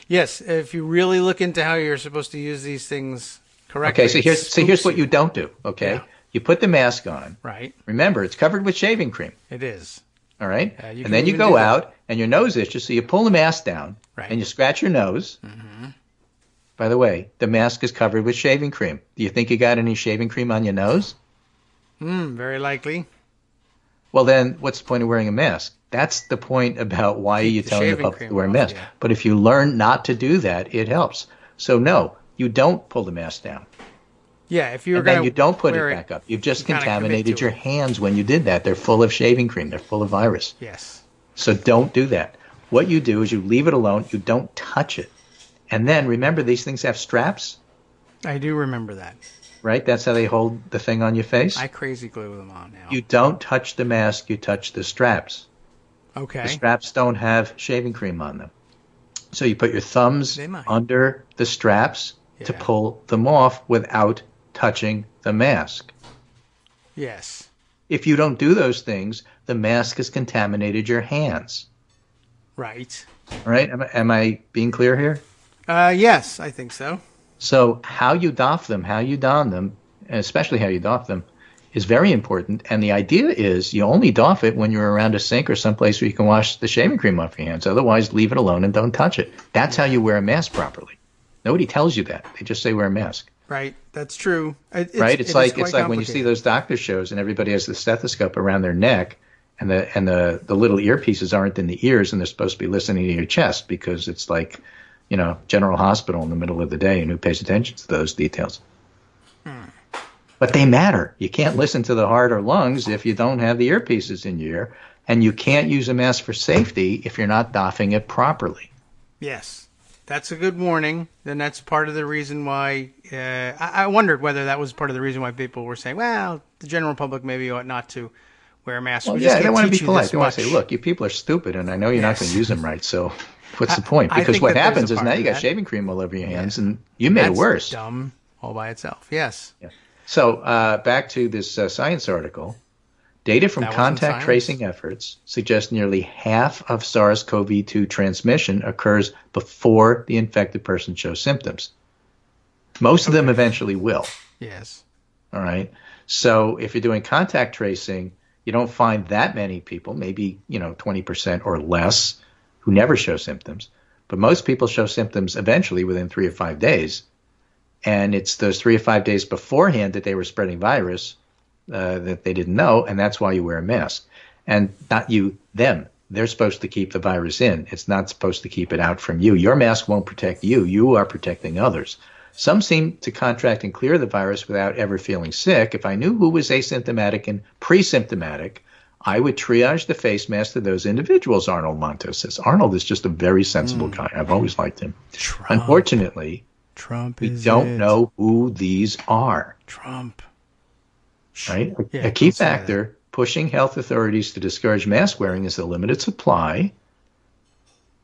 Yes, if you really look into how you're supposed to use these things correctly. Okay, so here's what you don't do, okay? Yeah. You put the mask on. Right. Remember, it's covered with shaving cream. It is. All right? You and can then you even go do that. out and your nose itches, so you pull the mask down Right. and you scratch your nose. Mm-hmm. By the way, the mask is covered with shaving cream. Do you think you got any shaving cream on your nose? Very likely. Well, then what's the point of wearing a mask? That's the point about why you the telling the shaving public cream to wear a off, mask. yeah. But if you learn not to do that, it helps. So no, you don't pull the mask down. Yeah, if you're And going then to you don't put wear it back up. You've just you kinda commit contaminated to your it. hands when you did that. They're full of shaving cream. They're full of virus. Yes. So don't do that. What you do is you leave it alone. You don't touch it. And then remember, these things have straps, I do remember that. right? That's how they hold the thing on your face. I crazy glue them on now. You don't touch the mask. You touch the straps. Okay. The straps don't have shaving cream on them. So you put your thumbs They might. under the straps to Yeah. pull them off without touching the mask. Yes. If you don't do those things, the mask has contaminated your hands. Right. All right? Am I being clear here? Yes, I think so. So how you doff them, how you don them, and especially how you doff them, is very important. And the idea is you only doff it when you're around a sink or someplace where you can wash the shaving cream off your hands. Otherwise, leave it alone and don't touch it. That's how you wear a mask properly. Nobody tells you that. They just say wear a mask. Right. That's true. Right? It's like when you see complicated. those doctor shows and everybody has the stethoscope around their neck and the little earpieces aren't in the ears and they're supposed to be listening to your chest because it's like, you know, General Hospital in the middle of the day, and who pays attention to those details? But they matter. You can't listen to the heart or lungs if you don't have the earpieces in your ear, and you can't use a mask for safety if you're not doffing it properly. Yes. That's a good warning. Then that's part of the reason why I wondered whether that was part of the reason why people were saying, well, the general public maybe ought not to wear a mask. Well, We yeah, just they can't want to be teach you polite. this They want to much. say, look, you people are stupid, and I know you're not going Yes. to use them right, so what's the point? I Because think what that there's happens a is part now of you got that. shaving cream all over your hands, and you made it That's worse. dumb all by itself. Yes. Yeah. So back to this science article. Data from That wasn't contact science? tracing efforts suggest nearly half of SARS-CoV-2 transmission occurs before the infected person shows symptoms. Most of them eventually will. Yes. All right. So if you're doing contact tracing, you don't find that many people, maybe 20% or less, who never show symptoms. But most people show symptoms eventually within 3 or 5 days. And it's those 3 or 5 days beforehand that they were spreading virus that they didn't know, and that's why you wear a mask. And not you, them. They're supposed to keep the virus in. It's not supposed to keep it out from you. Your mask won't protect you. You are protecting others. Some seem to contract and clear the virus without ever feeling sick. If I knew who was asymptomatic and pre-symptomatic, I would triage the face mask to those individuals, Arnold Montes says. Arnold is just a very sensible guy. I've always liked him. Trump. Unfortunately, Trump we is don't it. know who these are. Trump. Right? Yeah, A key don't say that. factor pushing health authorities to discourage mask wearing is the limited supply.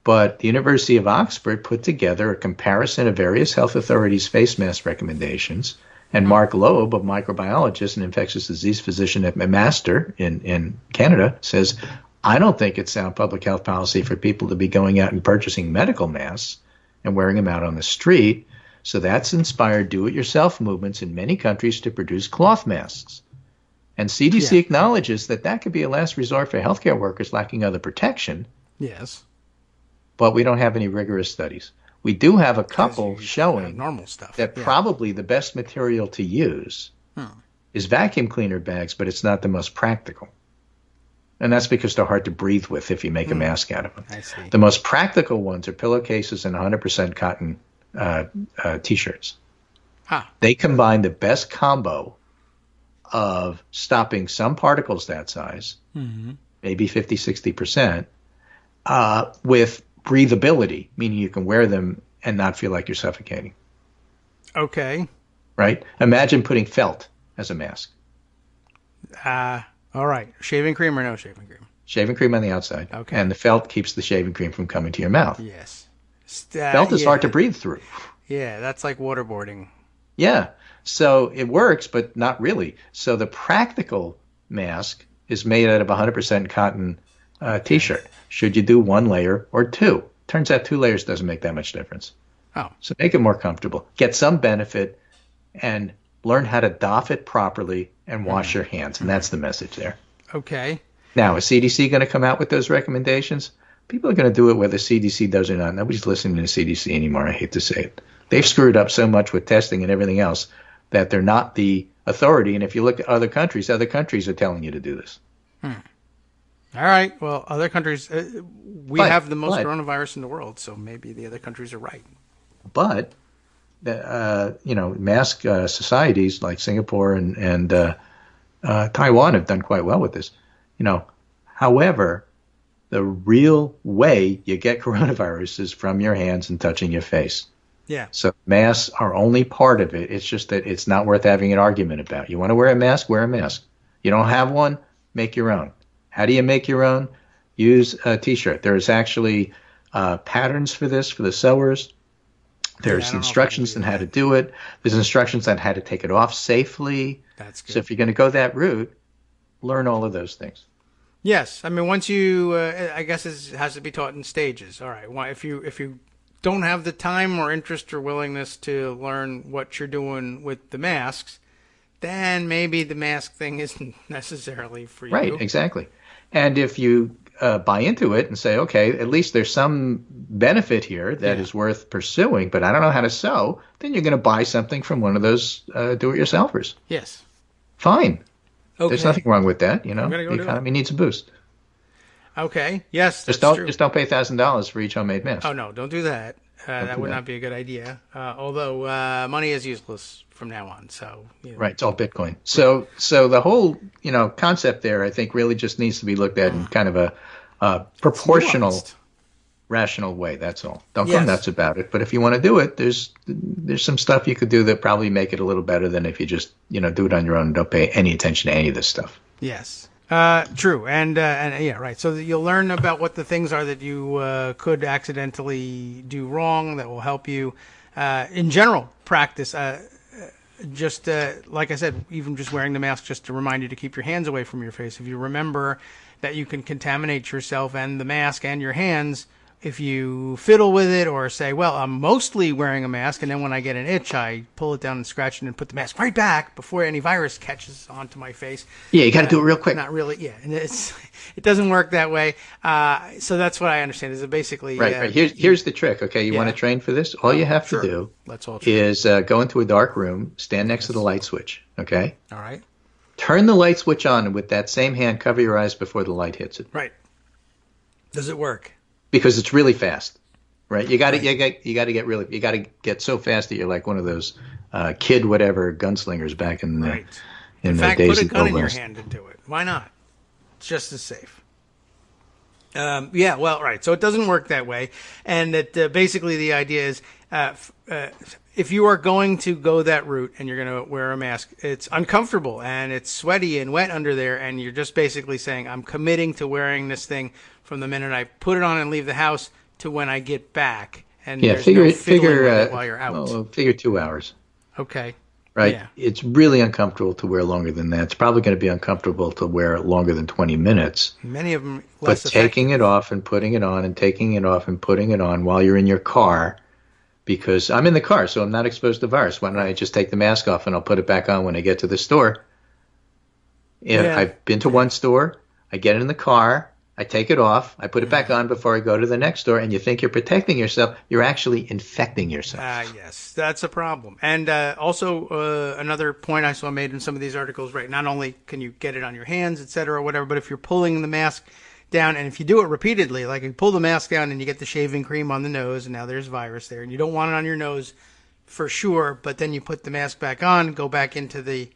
But the University of Oxford put together a comparison of various health authorities' face mask recommendations. And Mark Loeb, a microbiologist and infectious disease physician at Master in Canada, says, I don't think it's sound public health policy for people to be going out and purchasing medical masks and wearing them out on the street. So that's inspired do-it-yourself movements in many countries to produce cloth masks. And CDC acknowledges that that could be a last resort for healthcare workers lacking other protection, Yes. but we don't have any rigorous studies. We do have a couple showing normal stuff. that Yeah. probably the best material to use is vacuum cleaner bags, but it's not the most practical. And that's because they're hard to breathe with if you make a mask out of them. I see. The most practical ones are pillowcases and 100% cotton T-shirts. Ah. They combine the best combo of stopping some particles that size, maybe 50, 60%, with breathability, meaning you can wear them and not feel like you're suffocating, Okay. right? Imagine putting felt as a mask. All right. Shaving cream or no shaving cream? Shaving cream on the outside. Okay. And the felt keeps the shaving cream from coming to your mouth. Yes. Felt is hard to breathe through. Yeah, that's like waterboarding. Yeah. So it works, but not really. So the practical mask is made out of 100% cotton T-shirt. Should you do one layer or two? Turns out 2 layers doesn't make that much difference. Oh, So make it more comfortable. Get some benefit and learn how to doff it properly and wash your hands. And that's the message there. okay. Now, is CDC going to come out with those recommendations? People are going to do it whether CDC does or not. Nobody's listening to CDC anymore. I hate to say it. They've screwed up so much with testing and everything else that they're not the authority. And if you look at other countries are telling you to do this. All right. Well, other countries, we have the most coronavirus in the world, so maybe the other countries are right. But, mask societies like Singapore and Taiwan have done quite well with this. However, the real way you get coronavirus is from your hands and touching your face. Yeah. So masks are only part of it. It's just that it's not worth having an argument about. You want to wear a mask? Wear a mask. You don't have one? Make your own. How do you make your own? Use a T-shirt. There's actually patterns for this for the sewers. There's instructions on how to do it. There's instructions on how to take it off safely. That's good. So if you're going to go that route, learn all of those things. Yes. I mean, once you, I guess it has to be taught in stages. All right. Well, if you don't have the time or interest or willingness to learn what you're doing with the masks, then maybe the mask thing isn't necessarily for you. Right, exactly. And if you buy into it and say, okay, at least there's some benefit here that is worth pursuing, but I don't know how to sew, then you're going to buy something from one of those do-it-yourselfers. Yes. Fine. Okay. There's nothing wrong with that. Go The economy needs a boost. Okay. Yes, that's Just true. don't pay $1,000 for each homemade mask. Oh, no, don't do that. That would not be a good idea. Although money is useless from now on. So Right, it's all Bitcoin. So the whole concept there, I think, really just needs to be looked at in kind of a proportional, rational way. That's all. Don't go nuts about it. But if you want to do it, there's some stuff you could do that probably make it a little better than if you just do it on your own and don't pay any attention to any of this stuff. Yes. True. And yeah, right. So that you'll learn about what the things are that you could accidentally do wrong that will help you in general practice. Just like I said, even just wearing the mask just to remind you to keep your hands away from your face. If you remember that you can contaminate yourself and the mask and your hands if you fiddle with it or say, well, I'm mostly wearing a mask, and then when I get an itch, I pull it down and scratch it and put the mask right back before any virus catches onto my face. Yeah, you got to do it real quick. Not really, yeah. And it doesn't work that way. So that's what I understand is it basically... Right. Here's the trick, okay? You want to train for this? All you have to do is go into a dark room, stand next to the light switch, okay? All right. Turn the light switch on, and with that same hand, cover your eyes before the light hits it. Right. Does it work? Because it's really fast, right? You got to get so fast that you're like one of those kid whatever gunslingers back in the in the fact, days put a of gun in Gold your West. hand and do it. Why not? It's just as safe. Yeah, well, right. So it doesn't work that way, and that basically the idea is if you are going to go that route and you're going to wear a mask, it's uncomfortable and it's sweaty and wet under there, and you're just basically saying, I'm committing to wearing this thing from the minute I put it on and leave the house to when I get back. And there's no fiddling with it while you're out. Figure 2 hours. Okay. Right? Yeah. It's really uncomfortable to wear longer than that. It's probably going to be uncomfortable to wear longer than 20 minutes. Many of them But less taking it off and putting it on and taking it off and putting it on while you're in your car, because I'm in the car, so I'm not exposed to virus. Why don't I just take the mask off and I'll put it back on when I get to the store? I've been to one store. I get in the car. I take it off. I put it back on before I go to the next store, and you think you're protecting yourself. You're actually infecting yourself. Yes, that's a problem. And also another point I saw made in some of these articles, right, not only can you get it on your hands, et cetera, or whatever, but if you're pulling the mask down, and if you do it repeatedly, like you pull the mask down and you get the shaving cream on the nose, and now there's virus there, and you don't want it on your nose for sure, but then you put the mask back on, go back into the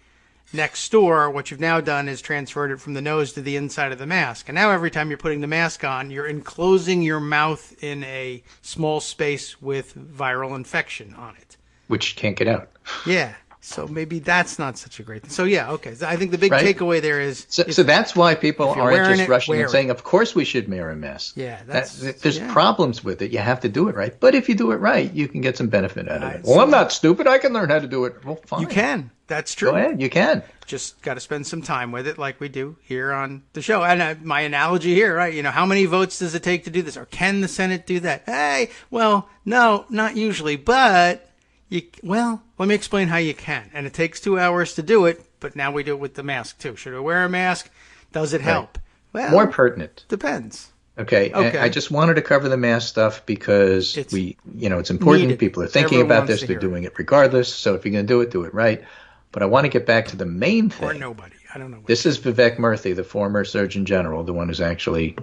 next store, what you've now done is transferred it from the nose to the inside of the mask. And now every time you're putting the mask on, you're enclosing your mouth in a small space with viral infection on it. Which can't get out. Yeah. So maybe that's not such a great thing. So yeah, okay. So I think the big Right. takeaway there is So that's why people if you're aren't wearing just it, rushing wear and saying, of course we should wear a mask. Yeah, There's problems with it. You have to do it right. But if you do it right, you can get some benefit out of it. so- Well, I'm not stupid. I can learn how to do it. Well, fine. you can. That's true. Go ahead. You can. Just got to spend some time with it like we do here on the show. And my analogy here, right? How many votes does it take to do this? Or can the Senate do that? Hey, well, no, not usually. But, let me explain how you can. And it takes 2 hours to do it, but now we do it with the mask too. Should I wear a mask? Does it help? Well, More pertinent. depends. Okay. Okay. I just wanted to cover the mask stuff because It's it's important. needed. People are thinking Everyone about wants this. to They're hear it. doing it regardless. So if you're going to do it right. But I want to get back to the main thing. Or nobody. I don't know. This is Vivek Murthy, the former Surgeon General, the one who's actually,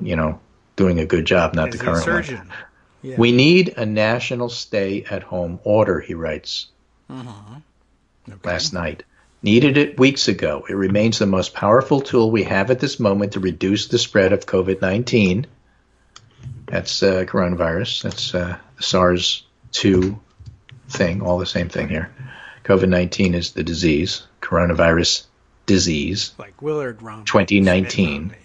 doing a good job, not Is the he a current one. surgeon? Yeah. We need a national stay-at-home order, he writes last night. Needed it weeks ago. It remains the most powerful tool we have at this moment to reduce the spread of COVID-19. That's coronavirus. That's SARS-2 thing, all the same thing here. COVID-19 is the disease, coronavirus disease, Like Willard Romney. 2019.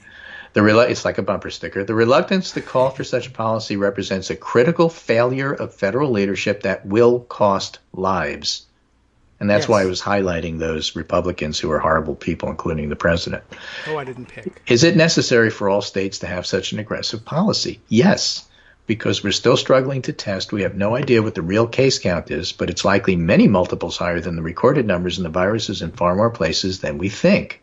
It's like a bumper sticker. The reluctance to call for such a policy represents a critical failure of federal leadership that will cost lives. And that's Yes. why I was highlighting those Republicans who are horrible people, including the president. Oh, I didn't pick. Is it necessary for all states to have such an aggressive policy? Yes, because we're still struggling to test. We have no idea what the real case count is, but it's likely many multiples higher than the recorded numbers, and the virus is in far more places than we think.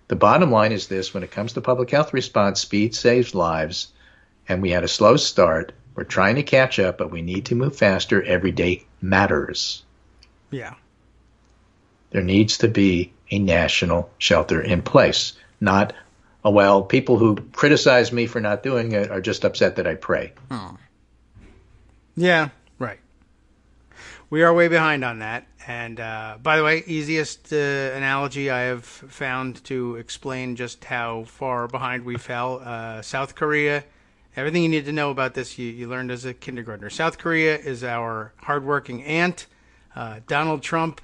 The bottom line is this: when it comes to public health response, speed saves lives, and we had a slow start. We're trying to catch up, but we need to move faster. Every day matters. Yeah. There needs to be a national shelter in place, not, people who criticize me for not doing it are just upset that I pray. Yeah, right. We are way behind on that. And by the way, easiest analogy I have found to explain just how far behind we fell. South Korea, everything you need to know about this you learned as a kindergartner. South Korea is our hardworking ant. Donald Trump,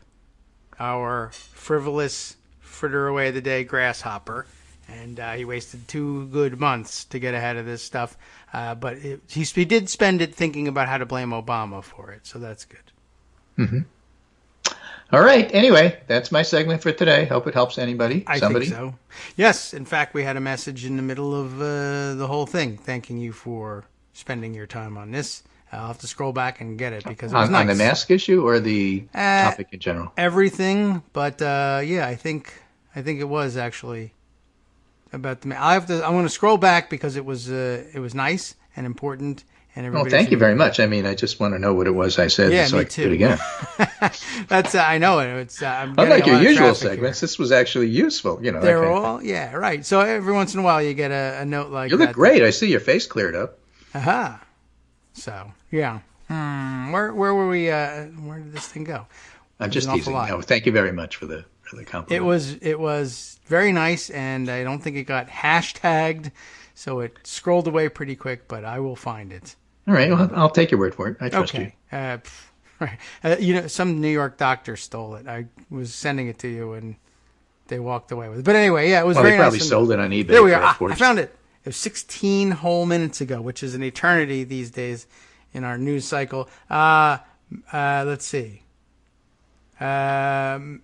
our frivolous, fritter away the day grasshopper. And he wasted 2 good months to get ahead of this stuff. But he did spend it thinking about how to blame Obama for it. So that's good. Mm-hmm. All right. Anyway, that's my segment for today. Hope it helps anybody. I Somebody. think so. Yes. In fact, we had a message in the middle of the whole thing thanking you for spending your time on this. I'll have to scroll back and get it because it was nice. On the mask issue or the topic in general? Everything. But yeah, I think it was actually about the. I'm going to scroll back because it was nice and important. And Well, thank you very much. I mean, I just want to know what it was I said so I can do it again. That's I know it. It's I'm unlike your usual segments. This was actually useful. They're all right. So every once in a while you get a note like that. You look great. I see your face cleared up. Aha. So yeah. Where were we? Where did this thing go? I'm just teasing. No, thank you very much for the compliment. It was very nice, and I don't think it got hashtagged, so it scrolled away pretty quick. But I will find it. All right, well, I'll take your word for it. I trust you. Right. Some New York doctor stole it. I was sending it to you, and they walked away with it. But anyway, yeah, it was very nice. They probably sold it on eBay. There we are. I found it. It was 16 whole minutes ago, which is an eternity these days in our news cycle. Let's see. Matt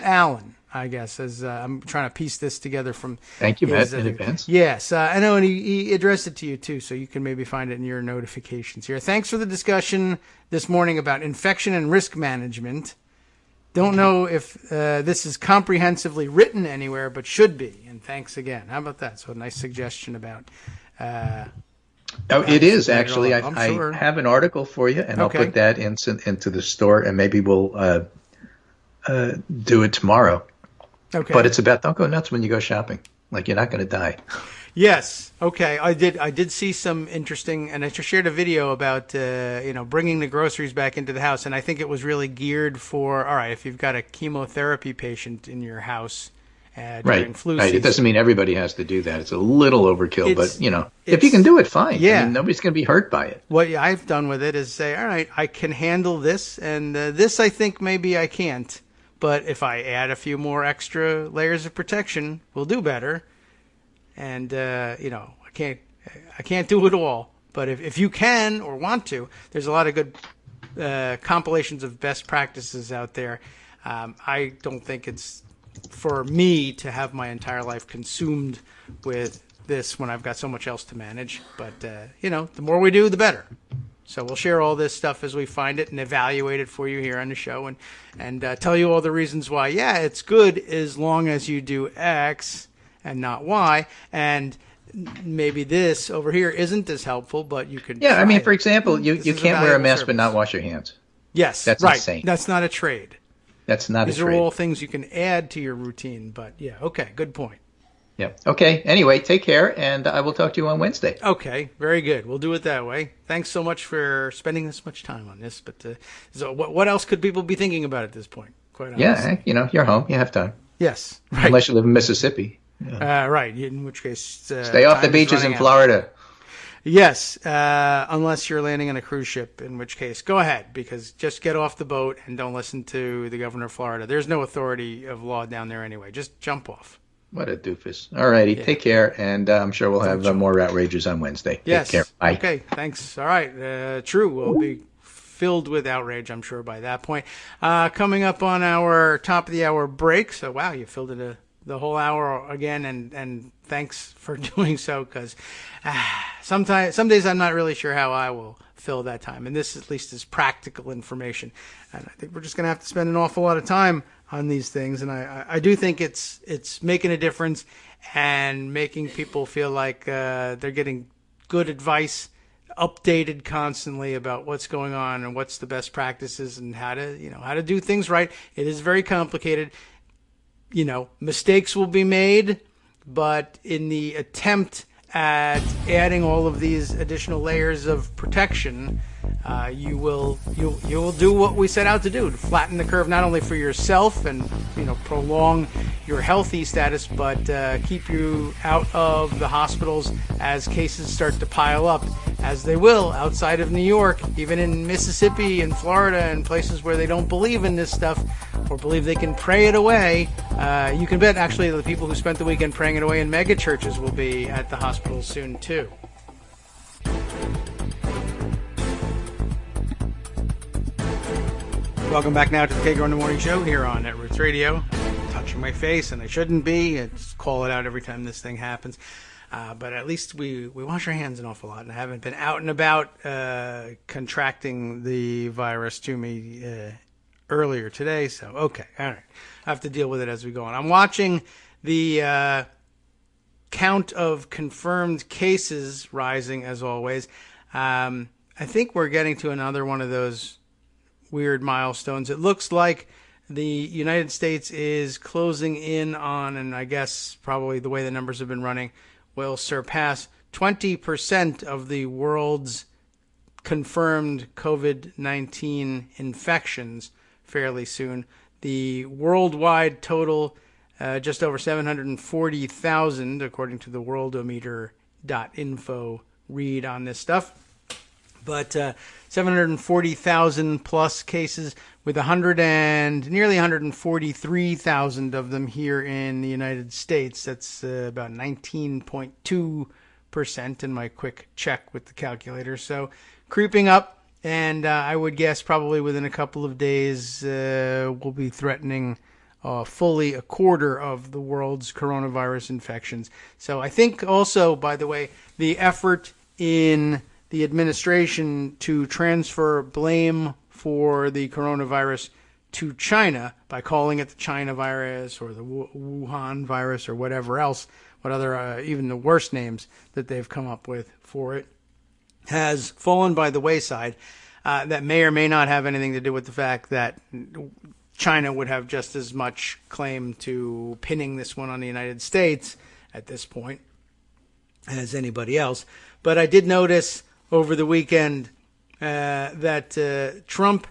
Allen, I guess, as I'm trying to piece this together from. Thank you, Matt, in advance. Yes, I know, and he addressed it to you too, so you can maybe find it in your notifications here. Thanks for the discussion this morning about infection and risk management. Don't know if this is comprehensively written anywhere, but should be. And thanks again. How about that? So a nice suggestion about. It is actually. I sure. have an article for you, and I'll put that into the store, and maybe we'll do it tomorrow. Okay. But it's about don't go nuts when you go shopping. Like you're not going to die. Yes. Okay. I did see some interesting, and I just shared a video about bringing the groceries back into the house, and I think it was really geared for all right. If you've got a chemotherapy patient in your house, during flu Right. season. It doesn't mean everybody has to do that. It's a little overkill, but if it's- you can do it, fine. Yeah. I mean, nobody's going to be hurt by it. What I've done with it is say, all right, I can handle this, and this I think maybe I can't. But if I add a few more extra layers of protection, we'll do better. And I can't do it all. But if you can or want to, there's a lot of good compilations of best practices out there. I don't think it's for me to have my entire life consumed with this when I've got so much else to manage. But, the more we do, the better. So we'll share all this stuff as we find it and evaluate it for you here on the show and tell you all the reasons why, it's good as long as you do X and not Y. And maybe this over here isn't as helpful, but you could. Yeah, I mean, for example, you can't wear a mask service. but not wash your hands. Yes, that's right. insane. That's not a trade. That's not These a trade. are all things you can add to your routine, but okay, good point. Yeah. Okay. Anyway, take care, and I will talk to you on Wednesday. Okay, very good. We'll do it that way. Thanks so much for spending this much time on this. But so what else could people be thinking about at this point? Quite honestly. Yeah, you're home. You have time. Yes, right. Unless you live in Mississippi. Right, in which case... Stay off the beaches in Florida. Yes, unless you're landing on a cruise ship, in which case, go ahead, because just get off the boat and don't listen to the governor of Florida. There's no authority of law down there anyway. Just jump off. What a doofus. All righty, take care, and I'm sure we'll have more outrages on Wednesday. Yes. Take care. Bye. Okay, thanks. All right, true. We'll be filled with outrage, I'm sure, by that point. Coming up on our top of the hour break. So, wow, you filled it the whole hour again, and thanks for doing so, because some days I'm not really sure how I will fill that time, and this at least is practical information, and I think we're just going to have to spend an awful lot of time on these things, and I do think it's making a difference and making people feel like they're getting good advice, updated constantly about what's going on and what's the best practices and how to do things right. It is very complicated. Mistakes will be made, but in the attempt at adding all of these additional layers of protection, you will do what we set out to do, to flatten the curve, not only for yourself and prolong your healthy status, but keep you out of the hospitals as cases start to pile up, as they will outside of New York, even in Mississippi and Florida and places where they don't believe in this stuff or believe they can pray it away. You can bet, actually, the people who spent the weekend praying it away in mega churches will be at the hospitals soon, too. Welcome back now to the Kagro in the Morning Show here on Netroots Radio. I'm touching my face, and I shouldn't be. I just call it out every time this thing happens. But at least we wash our hands an awful lot, and I haven't been out and about contracting the virus to me earlier today. So, okay, all right. I have to deal with it as we go on. I'm watching the count of confirmed cases rising, as always. I think we're getting to another one of those weird milestones. It looks like the United States is closing in on, and I guess probably the way the numbers have been running, will surpass 20% of the world's confirmed COVID-19 infections fairly soon. The worldwide total, just over 740,000, according to the worldometer.info read on this stuff. But 740,000 plus cases, with nearly 143,000 of them here in the United States. That's about 19.2% in my quick check with the calculator. So creeping up, and I would guess probably within a couple of days we'll be threatening fully a quarter of the world's coronavirus infections. So I think also, by the way, the effort in the administration to transfer blame for the coronavirus to China by calling it the China virus or the Wuhan virus or whatever else, what other, even the worst names that they've come up with for it, has fallen by the wayside. That may or may not have anything to do with the fact that China would have just as much claim to pinning this one on the United States at this point as anybody else. But I did notice over the weekend that Trump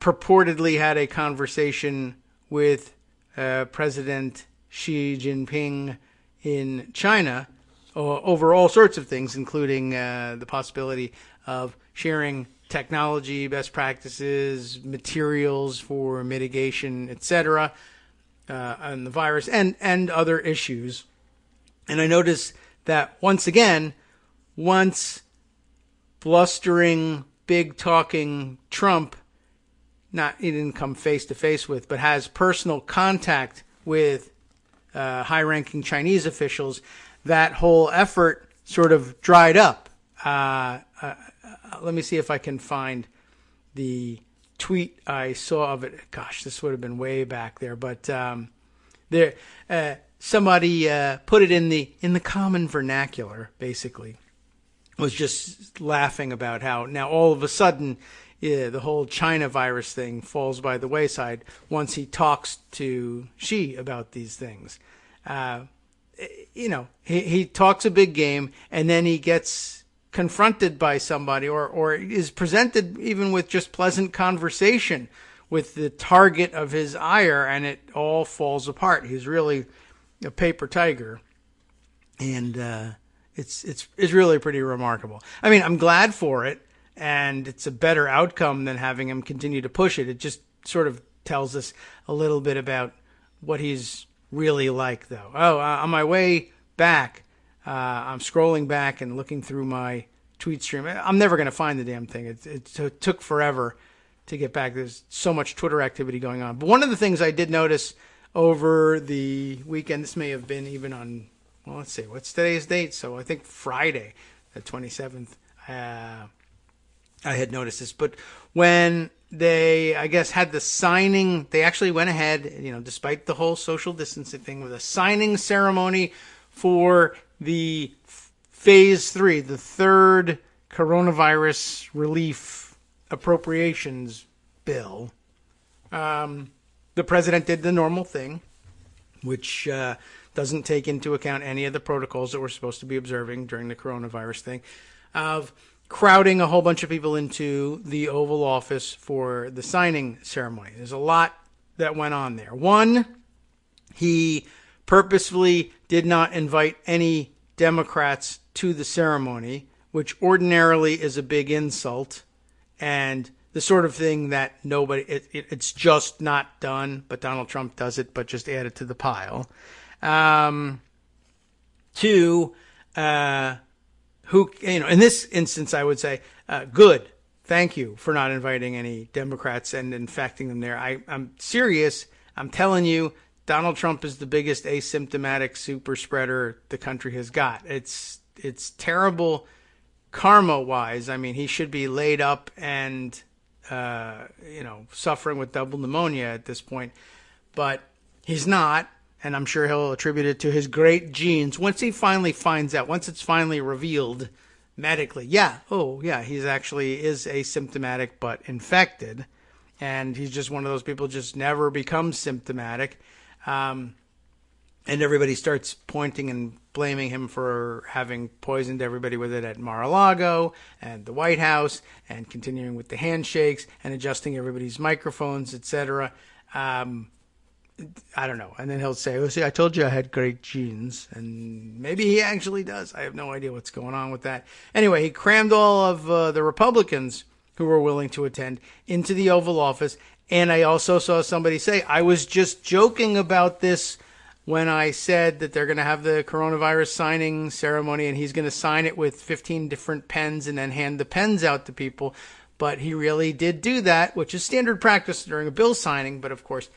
purportedly had a conversation with President Xi Jinping in China over all sorts of things, including the possibility of sharing technology, best practices, materials for mitigation, etc., on the virus and other issues. And I noticed that once again, once blustering, big talking Trump, he didn't come face to face with, but has personal contact with high ranking Chinese officials, that whole effort sort of dried up. Let me see if I can find the tweet I saw of it. Gosh, this would have been way back there, but somebody put it in the common vernacular. Basically, was just laughing about how now all of a sudden the whole China virus thing falls by the wayside once he talks to Xi about these things. He talks a big game, and then he gets confronted by somebody or is presented even with just pleasant conversation with the target of his ire, and it all falls apart. He's really a paper tiger, and it's really pretty remarkable. I mean, I'm glad for it, and it's a better outcome than having him continue to push it. It just sort of tells us a little bit about what he's really like, though. On my way back, I'm scrolling back and looking through my tweet stream. I'm never going to find the damn thing. It took forever to get back. There's so much Twitter activity going on. But one of the things I did notice over the weekend, this may have been even on, well, let's see, what's today's date? So I think Friday, the 27th, I had noticed this. But when they, I guess, had the signing, they actually went ahead, despite the whole social distancing thing, with a signing ceremony for the Phase 3, the third coronavirus relief appropriations bill. The president did the normal thing, which doesn't take into account any of the protocols that we're supposed to be observing during the coronavirus thing, of crowding a whole bunch of people into the Oval Office for the signing ceremony. There's a lot that went on there. One, he purposefully did not invite any Democrats to the ceremony, which ordinarily is a big insult and the sort of thing that it's just not done, but Donald Trump does it, but just add it to the pile. Two, in this instance, I would say, good. Thank you for not inviting any Democrats and infecting them there. I'm serious. I'm telling you, Donald Trump is the biggest asymptomatic super spreader the country has got. It's terrible karma-wise. I mean, he should be laid up and, suffering with double pneumonia at this point. But he's not, and I'm sure he'll attribute it to his great genes. Once he finally finds out, once it's finally revealed medically, he's actually is asymptomatic but infected. And he's just one of those people just never becomes symptomatic. And everybody starts pointing and blaming him for having poisoned everybody with it at Mar-a-Lago and the White House, and continuing with the handshakes and adjusting everybody's microphones, etc. I don't know. And then he'll say, "Oh, see, I told you I had great genes." And maybe he actually does. I have no idea what's going on with that. Anyway, he crammed all of the Republicans who were willing to attend into the Oval Office. And I also saw somebody say, I was just joking about this when I said that they're going to have the coronavirus signing ceremony and he's going to sign it with 15 different pens and then hand the pens out to people. But he really did do that, which is standard practice during a bill signing. But of course,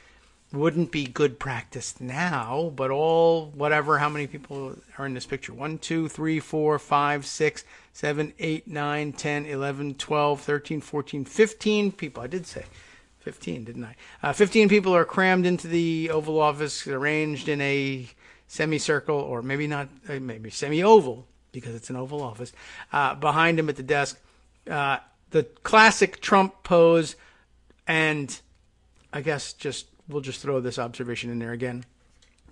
wouldn't be good practice now. But how many people are in this picture? 1, 2, 3, 4, 5, 6, 7, 8, 9, 10, 11, 12, 13, 14, 15 people. I did say 15, didn't I? 15 people are crammed into the Oval Office, arranged in a semicircle, or maybe not, maybe semi-oval, because it's an Oval Office, behind him at the desk. The classic Trump pose, and I guess we'll just throw this observation in there again.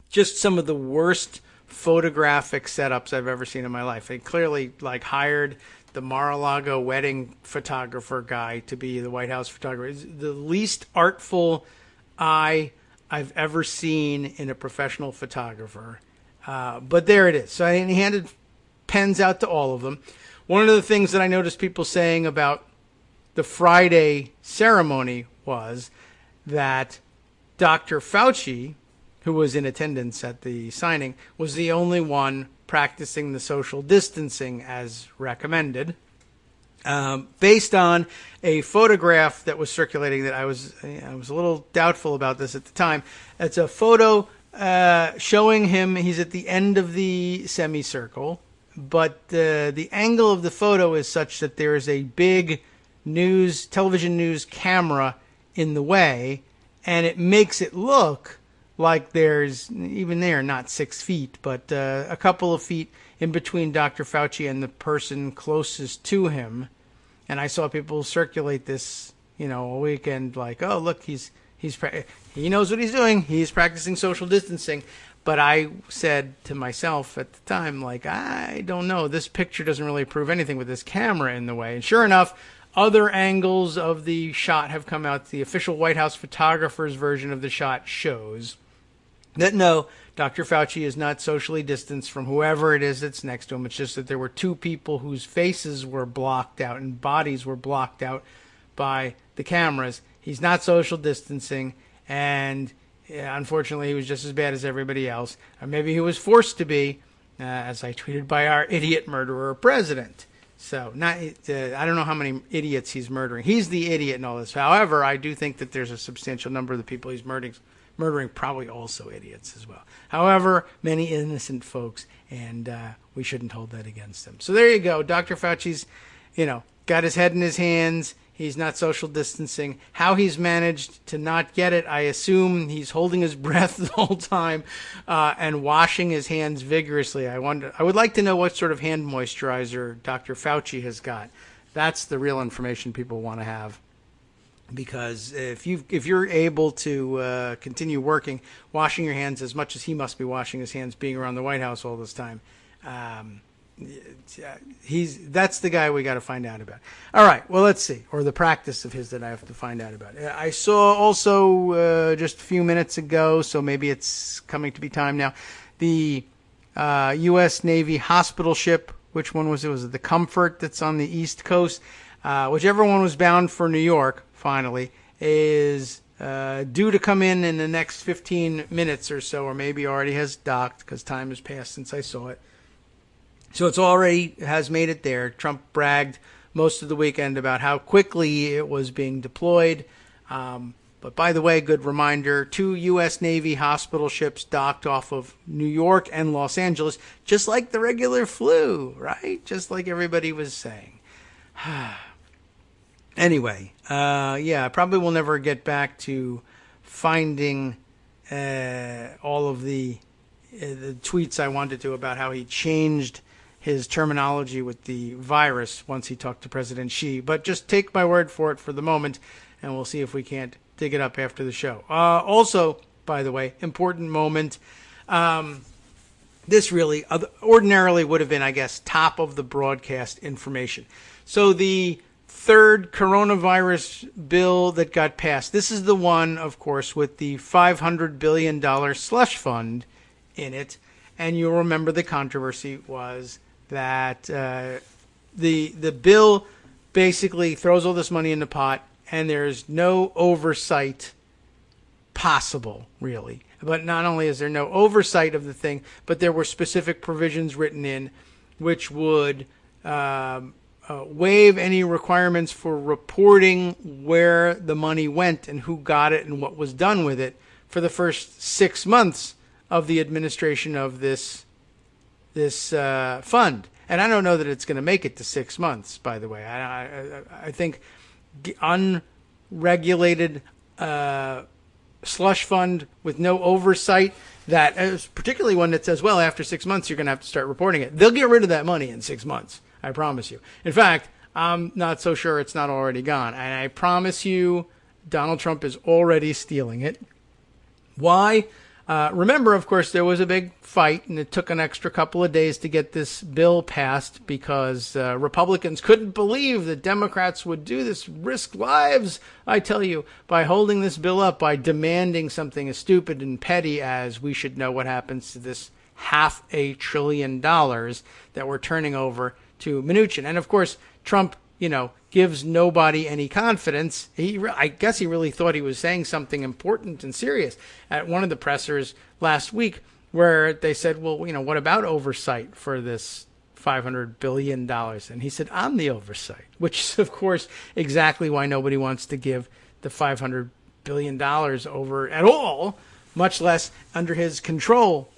Just some of the worst photographic setups I've ever seen in my life. They clearly hired the Mar-a-Lago wedding photographer guy to be the White House photographer. It's the least artful eye I've ever seen in a professional photographer. But there it is. So I handed pens out to all of them. One of the things that I noticed people saying about the Friday ceremony was that Dr. Fauci, who was in attendance at the signing, was the only one practicing the social distancing as recommended, based on a photograph that was circulating that I was a little doubtful about this at the time. It's a photo showing him, he's at the end of the semicircle, but the angle of the photo is such that there is a big television news camera in the way, and it makes it look like there's, even there, not 6 feet, but a couple of feet in between Dr. Fauci and the person closest to him. And I saw people circulate this, a weekend, like, oh, look, he knows what he's doing. He's practicing social distancing. But I said to myself at the time, like, I don't know. This picture doesn't really prove anything with this camera in the way. And sure enough, other angles of the shot have come out. The official White House photographer's version of the shot shows that no, Dr. Fauci is not socially distanced from whoever it is that's next to him. It's just that there were two people whose faces were blocked out and bodies were blocked out by the cameras. He's not social distancing, and unfortunately, he was just as bad as everybody else. Or maybe he was forced to be, as I tweeted, by our idiot murderer president. So I don't know how many idiots he's murdering. He's the idiot in all this. However, I do think that there's a substantial number of the people he's murdering probably also idiots as well. However, many innocent folks, and we shouldn't hold that against them. So there you go. Dr. Fauci's, got his head in his hands. He's not social distancing. How he's managed to not get it, I assume he's holding his breath the whole time and washing his hands vigorously. I would like to know what sort of hand moisturizer Dr. Fauci has got. That's the real information people want to have. Because if you're able to continue working, washing your hands as much as he must be washing his hands, being around the White House all this time, that's the guy we got to find out about. All right, well, let's see, or the practice of his that I have to find out about. I saw also just a few minutes ago, so maybe it's coming to be time now, the U.S. Navy hospital ship. Which one was it? Was it the Comfort that's on the East Coast? Whichever one was bound for New York, finally, is due to come in the next 15 minutes or so, or maybe already has docked because time has passed since I saw it. So it's already has made it there. Trump bragged most of the weekend about how quickly it was being deployed. But by the way, good reminder, 2 U.S. Navy hospital ships docked off of New York and Los Angeles, just like the regular flu, right? Just like everybody was saying. Anyway, I probably will never get back to finding all of the tweets I wanted to about how he changed his terminology with the virus once he talked to President Xi. But just take my word for it for the moment, and we'll see if we can't dig it up after the show. Also, by the way, important moment. This really ordinarily would have been, I guess, top of the broadcast information. So the third coronavirus bill that got passed. This is the one, of course, with the $500 billion slush fund in it. And you'll remember the controversy was that the bill basically throws all this money in the pot, and there's no oversight possible, really. But not only is there no oversight of the thing, but there were specific provisions written in which would waive any requirements for reporting where the money went and who got it and what was done with it for the first 6 months of the administration of this fund. And I don't know that it's going to make it to 6 months, by the way. I think unregulated slush fund with no oversight, that is particularly one that says, well, after 6 months, you're going to have to start reporting it. They'll get rid of that money in 6 months. I promise you. In fact, I'm not so sure it's not already gone. And I promise you, Donald Trump is already stealing it. Why? Remember, of course, there was a big fight, and it took an extra couple of days to get this bill passed because Republicans couldn't believe that Democrats would do this, risk lives, I tell you, by holding this bill up, by demanding something as stupid and petty as we should know what happens to this $500 billion that we're turning over to Mnuchin. And, of course, Trump, gives nobody any confidence. I guess he really thought he was saying something important and serious at one of the pressers last week where they said, well, what about oversight for this $500 billion? And he said, I'm the oversight, which is, of course, exactly why nobody wants to give the $500 billion over at all, much less under his control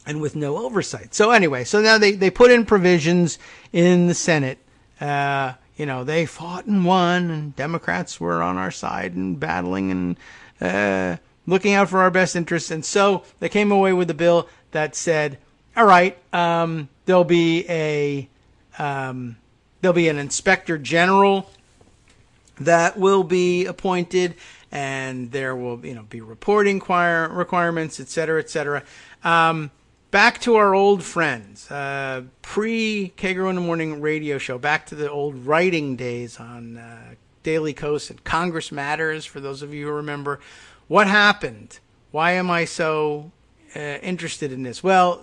and with no oversight. So anyway, so now they put in provisions in the Senate. They fought and won, and Democrats were on our side and battling and looking out for our best interests. And so they came away with a bill that said, all right, there'll be an inspector general that will be appointed, and there will be reporting requirements, et cetera, et cetera. Back to our old friends, pre-Kagro in the Morning radio show, back to the old writing days on Daily Kos and Congress Matters, for those of you who remember. What happened? Why am I so interested in this? Well,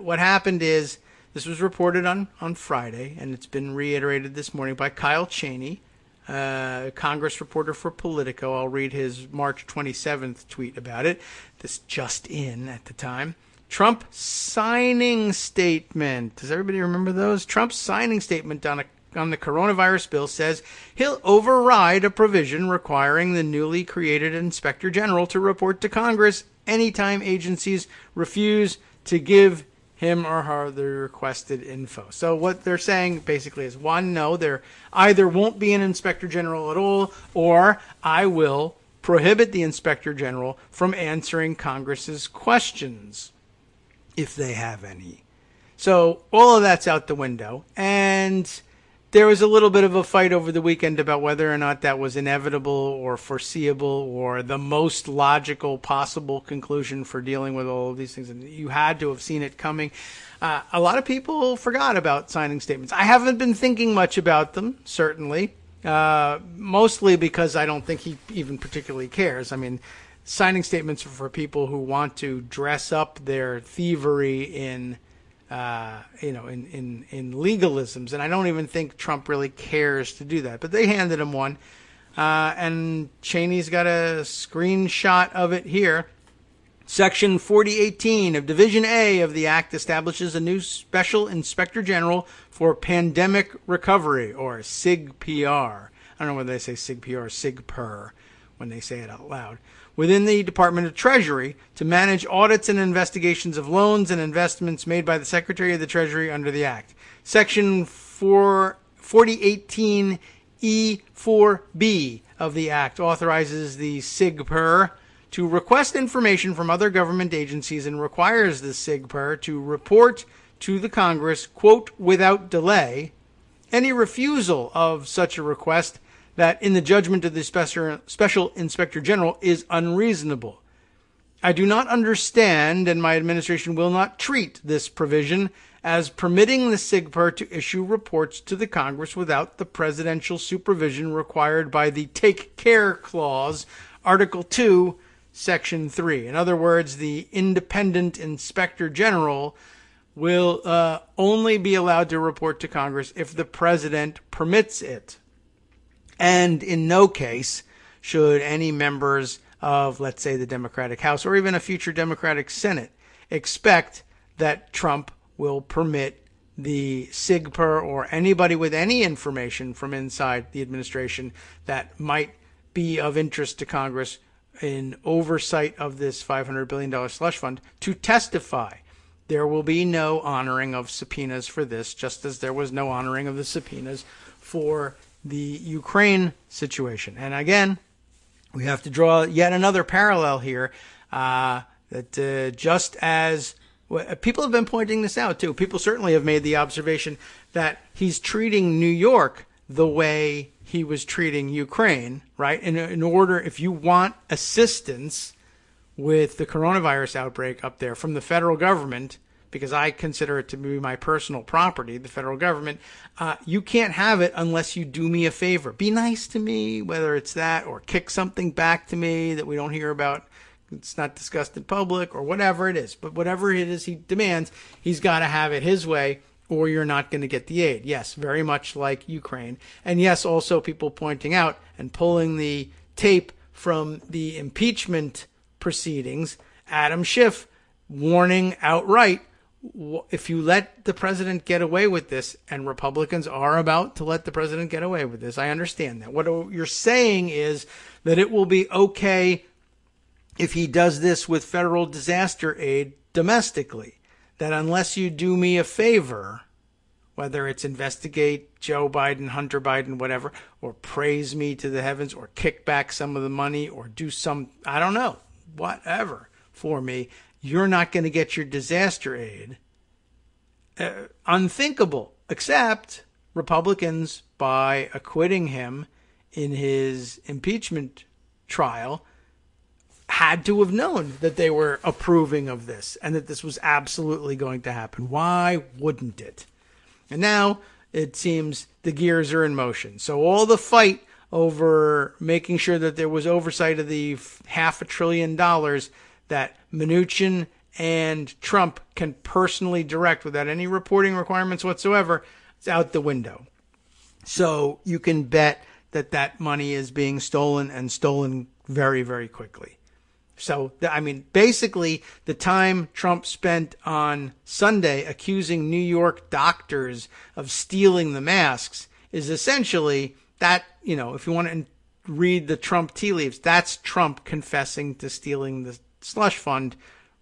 what happened is, this was reported on Friday, and it's been reiterated this morning by Kyle Cheney, Congress reporter for Politico. I'll read his March 27th tweet about it. This just in at the time. Trump signing statement. Does everybody remember those? Trump's signing statement on the coronavirus bill says he'll override a provision requiring the newly created Inspector General to report to Congress anytime agencies refuse to give him or her the requested info. So what they're saying basically is, one, no, there either won't be an Inspector General at all, or I will prohibit the Inspector General from answering Congress's questions, if they have any. So all of that's out the window. And there was a little bit of a fight over the weekend about whether or not that was inevitable or foreseeable or the most logical possible conclusion for dealing with all of these things. And you had to have seen it coming. A lot of people forgot about signing statements. I haven't been thinking much about them, certainly, mostly because I don't think he even particularly cares. I mean, signing statements are for people who want to dress up their thievery in legalisms, and I don't even think Trump really cares to do that. But they handed him one, and Cheney's got a screenshot of it here. Section 4018 of Division A of the Act establishes a new Special Inspector General for Pandemic Recovery, or SIGPR. I don't know whether they say SIGPR or SIGPR when they say it out loud, within the Department of Treasury to manage audits and investigations of loans and investments made by the Secretary of the Treasury under the Act. Section 4018E4B of the Act authorizes the SIGPR to request information from other government agencies and requires the SIGPR to report to the Congress, quote, without delay, any refusal of such a request that, in the judgment of the Special Inspector General, is unreasonable. I do not understand, and my administration will not treat this provision as permitting the SIGPR to issue reports to the Congress without the presidential supervision required by the Take Care Clause, Article 2, Section 3. In other words, the independent Inspector General will only be allowed to report to Congress if the president permits it. And in no case should any members of, let's say, the Democratic House or even a future Democratic Senate expect that Trump will permit the SIGPR or anybody with any information from inside the administration that might be of interest to Congress in oversight of this $500 billion slush fund to testify. There will be no honoring of subpoenas for this, just as there was no honoring of the subpoenas for the Ukraine situation. And again, we have to draw yet another parallel here, that just as people have been pointing this out too, people certainly have made the observation that he's treating New York the way he was treating Ukraine, right? In order, if you want assistance with the coronavirus outbreak up there from the federal government, because I consider it to be my personal property, the federal government, you can't have it unless you do me a favor. Be nice to me, whether it's that or kick something back to me that we don't hear about. It's not discussed in public or whatever it is. But whatever it is he demands, he's got to have it his way or you're not going to get the aid. Yes, very much like Ukraine. And yes, also people pointing out and pulling the tape from the impeachment proceedings, Adam Schiff warning outright, if you let the president get away with this, and Republicans are about to let the president get away with this, I understand that. What you're saying is that it will be okay if he does this with federal disaster aid domestically, that unless you do me a favor, whether it's investigate Joe Biden, Hunter Biden, whatever, or praise me to the heavens, or kick back some of the money, or do some, I don't know, whatever for me, you're not going to get your disaster aid. Unthinkable, except Republicans, by acquitting him in his impeachment trial, had to have known that they were approving of this and that this was absolutely going to happen. Why wouldn't it? And now it seems the gears are in motion. So all the fight over making sure that there was oversight of the $500 billion that Mnuchin and Trump can personally direct without any reporting requirements whatsoever, it's out the window. So you can bet that that money is being stolen, and stolen very, very quickly. So, I mean, basically the time Trump spent on Sunday accusing New York doctors of stealing the masks is essentially that, you know, if you want to read the Trump tea leaves, that's Trump confessing to stealing the slush fund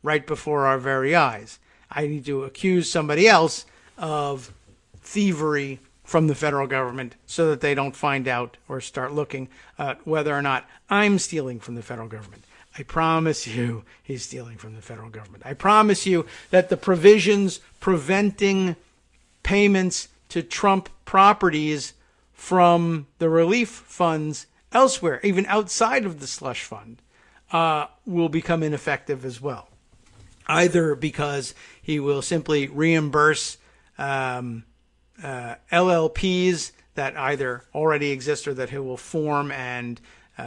right before our very eyes. I need to accuse somebody else of thievery from the federal government so that they don't find out or start looking at whether or not I'm stealing from the federal government. I promise you he's stealing from the federal government. I promise you that the provisions preventing payments to Trump properties from the relief funds elsewhere, even outside of the slush fund, will become ineffective as well. Either because he will simply reimburse LLPs that either already exist or that he will form and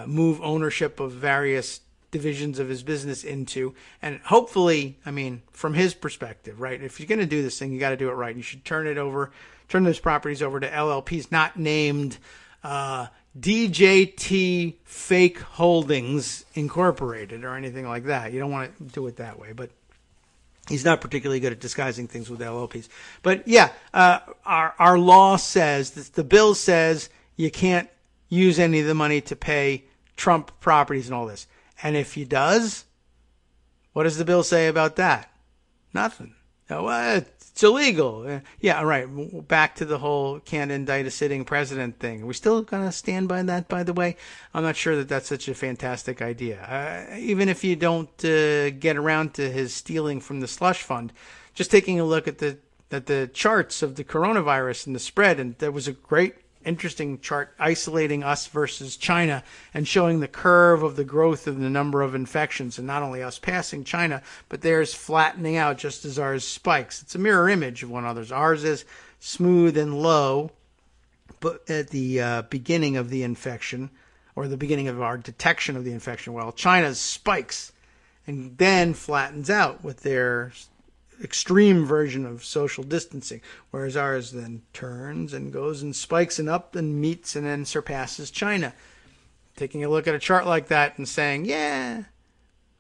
move ownership of various divisions of his business into. And hopefully, I mean, from his perspective, right, if you're going to do this thing, you got to do it right. You should turn those properties over to LLPs not named DJT Fake Holdings Incorporated or anything like that. You don't want to do it that way, but he's not particularly good at disguising things with LLPs. But yeah, our law says, the bill says you can't use any of the money to pay Trump properties and all this. And if he does, what does the bill say about that? Nothing. Well, it's illegal. Yeah, right. Back to the whole can't indict a sitting president thing. Are we still going to stand by that, by the way? I'm not sure that that's such a fantastic idea. Even if you don't get around to his stealing from the slush fund, just taking a look at the charts of the coronavirus and the spread, and there was a great interesting chart isolating us versus China and showing the curve of the growth of the number of infections, and not only us passing China, but theirs flattening out just as ours spikes. It's a mirror image of one another's. Ours is smooth and low, but at the beginning of the infection, or the beginning of our detection of the infection, while China's spikes and then flattens out with their extreme version of social distancing, whereas ours then turns and goes and spikes and up and meets and then surpasses China. Taking a look at a chart like that and saying, yeah,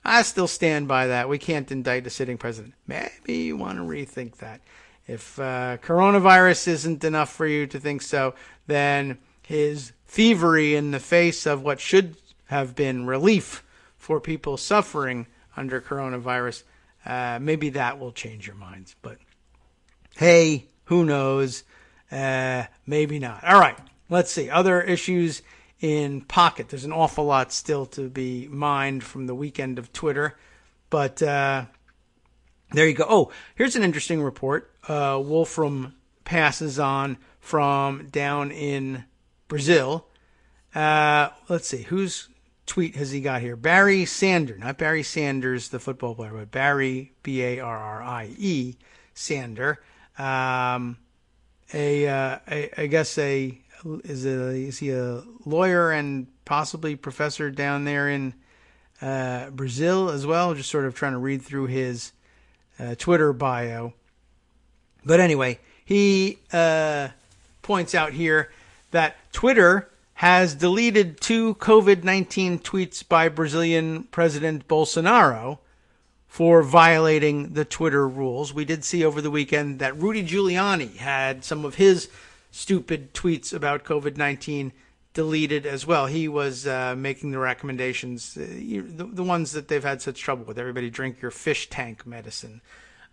I still stand by that. We can't indict a sitting president. Maybe you want to rethink that. If coronavirus isn't enough for you to think so, then his thievery in the face of what should have been relief for people suffering under coronavirus, maybe that will change your minds. But hey, who knows? Maybe not. All right, let's see. Other issues in pocket. There's an awful lot still to be mined from the weekend of Twitter. But there you go. Oh, here's an interesting report. Wolfram passes on from down in Brazil. Let's see. Who's tweet has he got here? Barry Sanders, not Barry Sanders, the football player, but Barry, Barrie, Sander. I guess is he a lawyer and possibly professor down there in Brazil as well? Just sort of trying to read through his Twitter bio. But anyway, he points out here that Twitter has deleted 2 COVID-19 tweets by Brazilian President Bolsonaro for violating the Twitter rules. We did see over the weekend that Rudy Giuliani had some of his stupid tweets about COVID-19 deleted as well. He was making the recommendations, the ones that they've had such trouble with. Everybody drink your fish tank medicine.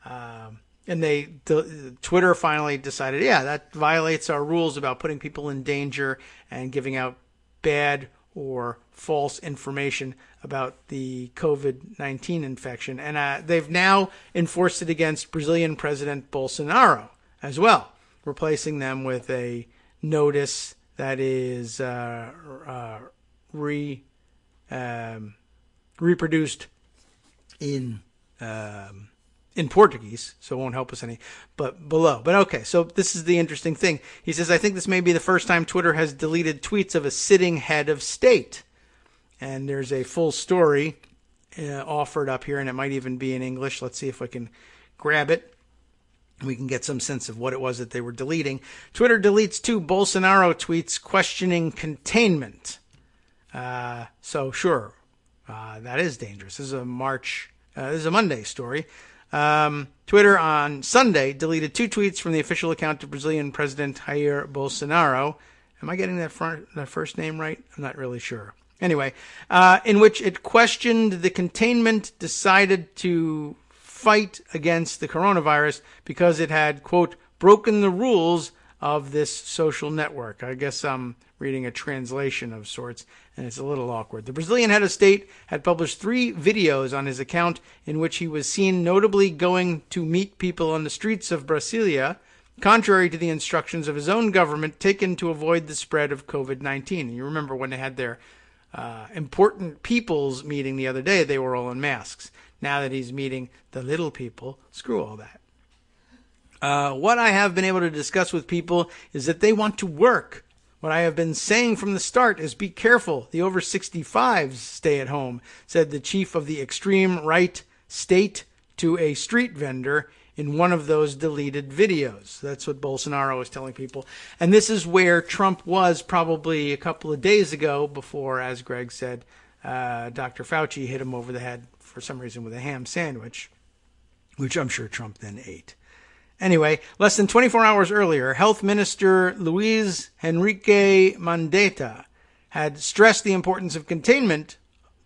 And Twitter finally decided, yeah, that violates our rules about putting people in danger and giving out bad or false information about the COVID-19 infection. And they've now enforced it against Brazilian President Bolsonaro as well, replacing them with a notice that is reproduced in Portuguese, so it won't help us any, but below. But okay, so this is the interesting thing. He says, I think this may be the first time Twitter has deleted tweets of a sitting head of state. And there's a full story offered up here, and it might even be in English. Let's see if I can grab it. We can get some sense of what it was that they were deleting. Twitter deletes 2 Bolsonaro tweets questioning containment. So sure, that is dangerous. This is a Monday story. Twitter on Sunday deleted 2 tweets from the official account of Brazilian President Jair Bolsonaro. Am I getting that first name right? I'm not really sure. Anyway, in which it questioned the containment decided to fight against the coronavirus because it had, quote, broken the rules of this social network. I guess I'm reading a translation of sorts, and it's a little awkward. The Brazilian head of state had published 3 videos on his account in which he was seen notably going to meet people on the streets of Brasilia, contrary to the instructions of his own government taken to avoid the spread of COVID-19. You remember when they had their important people's meeting the other day, they were all in masks. Now that he's meeting the little people, screw all that. What I have been able to discuss with people is that they want to work. What I have been saying from the start is be careful. The over 65s stay at home, said the chief of the extreme right state to a street vendor in one of those deleted videos. That's what Bolsonaro was telling people. And this is where Trump was probably a couple of days ago before, as Greg said, Dr. Fauci hit him over the head for some reason with a ham sandwich, which I'm sure Trump then ate. Anyway, less than 24 hours earlier, Health Minister Luiz Henrique Mandetta had stressed the importance of containment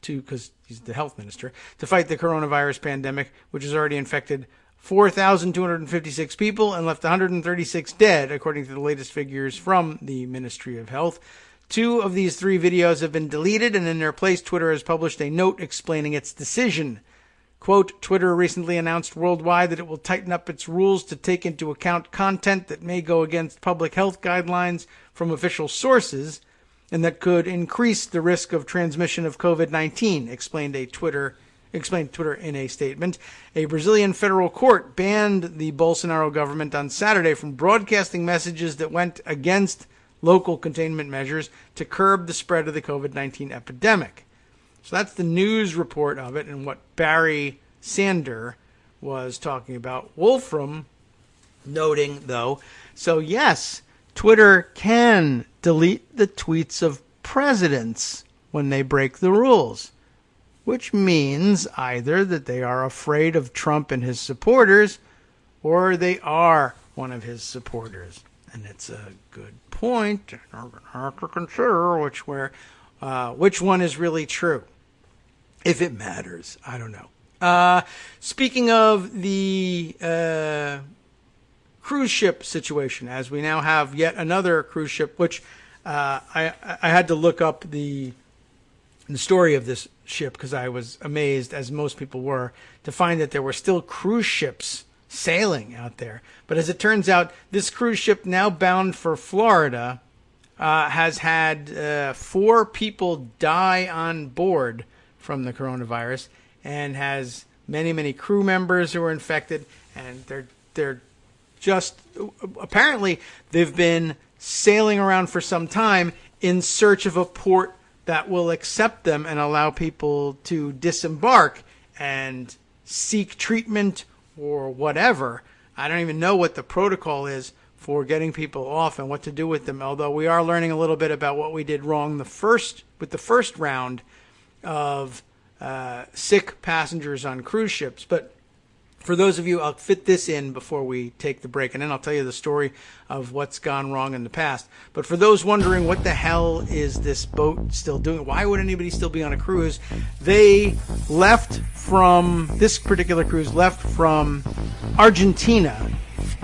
because he's the health minister, to fight the coronavirus pandemic, which has already infected 4,256 people and left 136 dead, according to the latest figures from the Ministry of Health. 2 of these 3 videos have been deleted, and in their place, Twitter has published a note explaining its decision. Quote, Twitter recently announced worldwide that it will tighten up its rules to take into account content that may go against public health guidelines from official sources and that could increase the risk of transmission of COVID-19, explained Twitter in a statement. A Brazilian federal court banned the Bolsonaro government on Saturday from broadcasting messages that went against local containment measures to curb the spread of the COVID-19 epidemic. So that's the news report of it and what Barry Sander was talking about. Wolfram noting, though, so yes, Twitter can delete the tweets of presidents when they break the rules, which means either that they are afraid of Trump and his supporters or they are one of his supporters. And it's a good point. I'm going to have to consider which one is really true. If it matters, I don't know. Speaking of the cruise ship situation, as we now have yet another cruise ship, which I had to look up the story of this ship because I was amazed, as most people were, to find that there were still cruise ships sailing out there. But as it turns out, this cruise ship now bound for Florida has had 4 people die on board from the coronavirus, and has many crew members who are infected, and they're just apparently they've been sailing around for some time in search of a port that will accept them and allow people to disembark and seek treatment or whatever. I don't even know what the protocol is for getting people off and what to do with them, although we are learning a little bit about what we did wrong with the first round of sick passengers on cruise ships. But for those of you, I'll fit this in before we take the break, and then I'll tell you the story of what's gone wrong in the past. But for those wondering, what the hell is this boat still doing? Why would anybody still be on a cruise? This particular cruise left from Argentina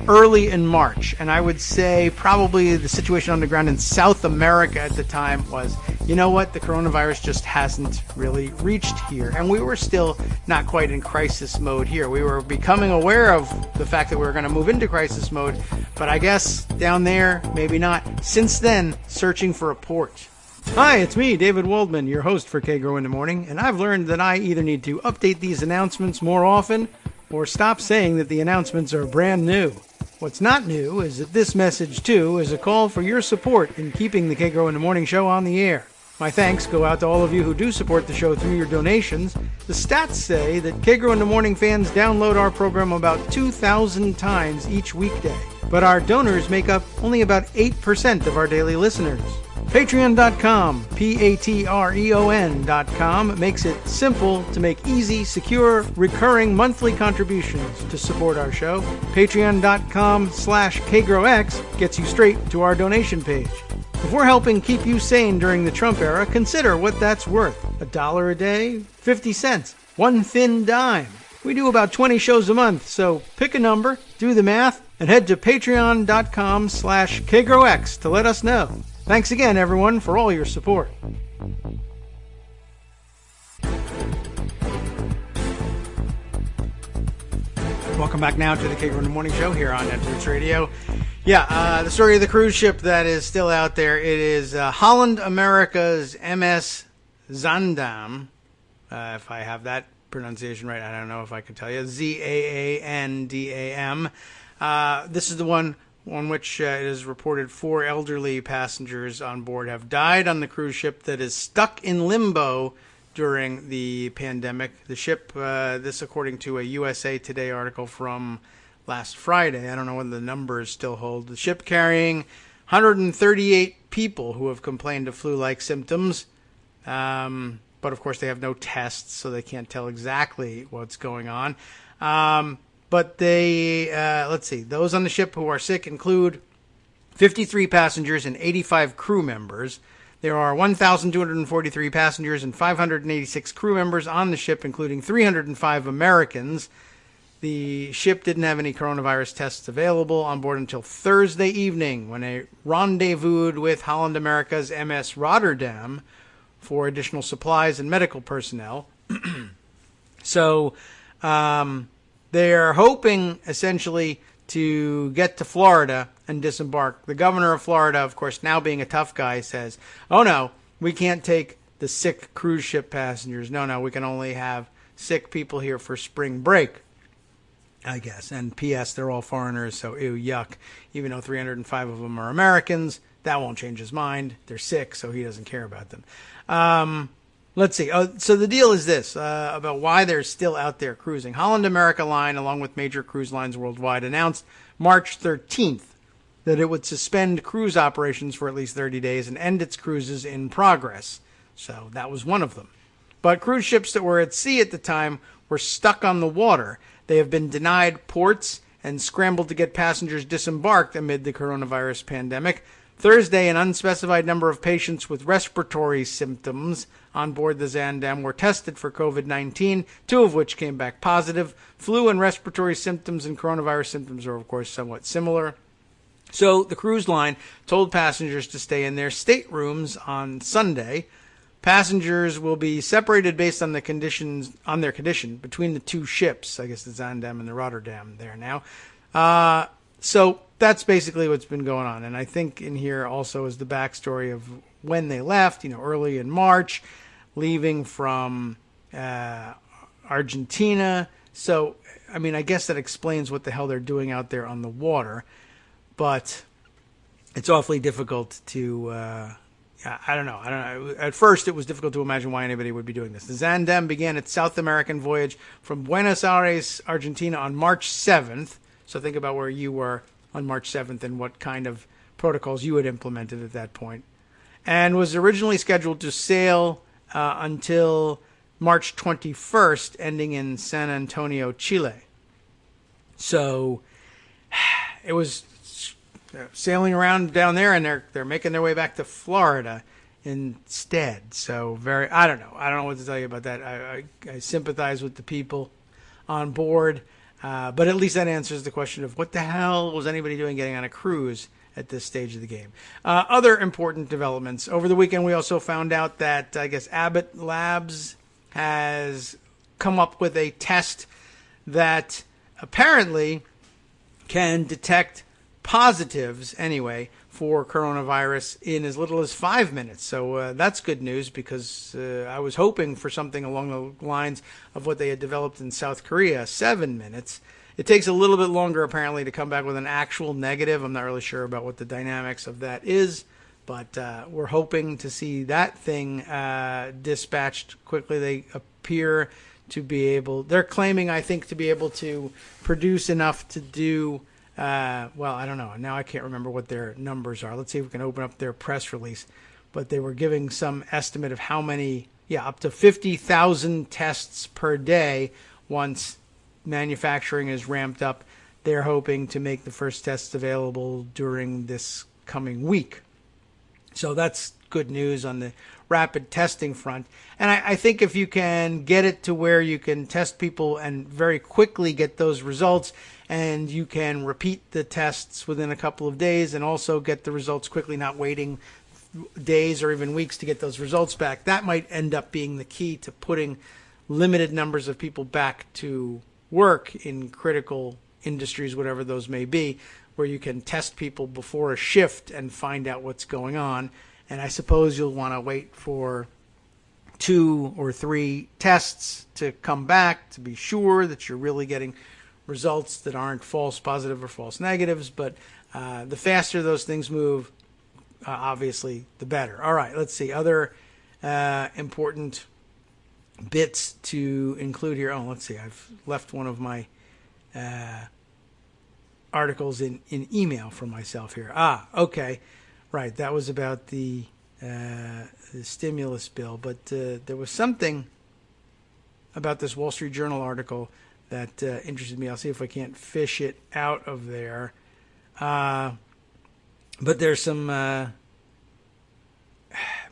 early in March, and I would say probably the situation on the ground in South America at the time was, you know what, the coronavirus just hasn't really reached here, and we were still not quite in crisis mode here. We were becoming aware of the fact that we were going to move into crisis mode, but I guess down there, maybe not. Since then, searching for a port. Hi, it's me, David Waldman, your host for Kagro in the Morning, and I've learned that I either need to update these announcements more often or stop saying that the announcements are brand new. What's not new is that this message, too, is a call for your support in keeping the Kagro in the Morning show on the air. My thanks go out to all of you who do support the show through your donations. The stats say that Kagro in the Morning fans download our program about 2,000 times each weekday, but our donors make up only about 8% of our daily listeners. Patreon.com, Patreon.com, makes it simple to make easy, secure, recurring monthly contributions to support our show. Patreon.com/KagroX gets you straight to our donation page. If we're helping keep you sane during the Trump era, consider what that's worth. $1 a day? 50 cents? One thin dime? We do about 20 shows a month, so pick a number, do the math, and head to Patreon.com/KagroX to let us know. Thanks again, everyone, for all your support. Welcome back now to the Kagro in the Morning Show here on Netroots Radio. The story of the cruise ship that is still out there. It is Holland America's MS Zaandam. If I have that pronunciation right, I don't know if I can tell you. Zaandam. This is the one on which it is reported 4 elderly passengers on board have died on the cruise ship that is stuck in limbo during the pandemic. The ship, this according to a USA Today article from last Friday, I don't know whether the numbers still hold, the ship carrying 138 people who have complained of flu-like symptoms, but of course they have no tests, so they can't tell exactly what's going on. But they, let's see, those on the ship who are sick include 53 passengers and 85 crew members. There are 1,243 passengers and 586 crew members on the ship, including 305 Americans. The ship didn't have any coronavirus tests available on board until Thursday evening, when it rendezvoused with Holland America's MS Rotterdam for additional supplies and medical personnel. So, they're hoping, essentially, to get to Florida and disembark. The governor of Florida, of course, now being a tough guy, says, oh, no, we can't take the sick cruise ship passengers. No, we can only have sick people here for spring break, I guess. And P.S., they're all foreigners, so ew, yuck. Even though 305 of them are Americans, that won't change his mind. They're sick, so he doesn't care about them. Let's see. So the deal is this, about why they're still out there cruising. Holland America Line, along with major cruise lines worldwide, announced March 13th that it would suspend cruise operations for at least 30 days and end its cruises in progress. So that was one of them. But cruise ships that were at sea at the time were stuck on the water. They have been denied ports and scrambled to get passengers disembarked amid the coronavirus pandemic. Thursday, an unspecified number of patients with respiratory symptoms on board the Zaandam were tested for COVID-19, 2 of which came back positive. Flu and respiratory symptoms and coronavirus symptoms are, of course, somewhat similar. So the cruise line told passengers to stay in their staterooms on Sunday. Passengers will be separated based on their condition between the 2 ships. I guess the Zaandam and the Rotterdam there now. So that's basically what's been going on. And I think in here also is the backstory of when they left, early in March, leaving from Argentina. So, I mean, I guess that explains what the hell they're doing out there on the water. But it's awfully difficult to, I don't know. At first, it was difficult to imagine why anybody would be doing this. The Zandem began its South American voyage from Buenos Aires, Argentina on March 7th. So think about where you were on March 7th and what kind of protocols you had implemented at that point. And was originally scheduled to sail until March 21st, ending in San Antonio, Chile. So it was sailing around down there, and they're making their way back to Florida instead. So I don't know what to tell you about that. I sympathize with the people on board, but at least that answers the question of what the hell was anybody doing getting on a cruise at this stage of the game. Other important developments. Over the weekend, we also found out that, I guess, Abbott Labs has come up with a test that apparently can detect positives, anyway, for coronavirus in as little as 5 minutes. So that's good news, because I was hoping for something along the lines of what they had developed in South Korea, 7 minutes. It takes a little bit longer, apparently, to come back with an actual negative. I'm not really sure about what the dynamics of that is, but we're hoping to see that thing dispatched quickly. They appear to be able, they're claiming, I think, to be able to produce enough to do, well, I don't know. Now I can't remember what their numbers are. Let's see if we can open up their press release. But they were giving some estimate of how many, up to 50,000 tests per day once manufacturing is ramped up. They're hoping to make the first tests available during this coming week. So that's good news on the rapid testing front. And I think if you can get it to where you can test people and very quickly get those results, and you can repeat the tests within a couple of days and also get the results quickly, not waiting days or even weeks to get those results back, that might end up being the key to putting limited numbers of people back to work in critical industries, whatever those may be, where you can test people before a shift and find out what's going on. And I suppose you'll want to wait for 2 or 3 tests to come back to be sure that you're really getting results that aren't false positive or false negatives. But the faster those things move, obviously, the better. All right, let's see. Other important bits to include here. Oh, let's see. I've left one of my articles in email from myself here. Okay. Right. That was about the stimulus bill. But there was something about this Wall Street Journal article that interested me. I'll see if I can't fish it out of there. But there's some,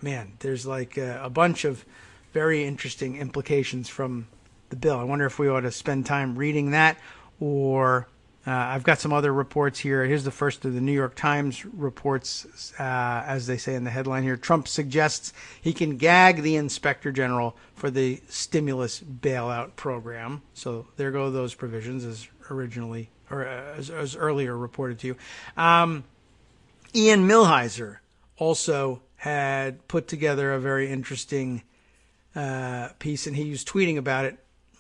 there's like a bunch of very interesting implications from the bill. I wonder if we ought to spend time reading that, or I've got some other reports here. Here's the first of the New York Times reports, as they say in the headline here. Trump suggests he can gag the Inspector General for the stimulus bailout program. So there go those provisions as originally, or as earlier reported to you. Ian Millhiser also had put together a very interesting piece, and he was tweeting about it.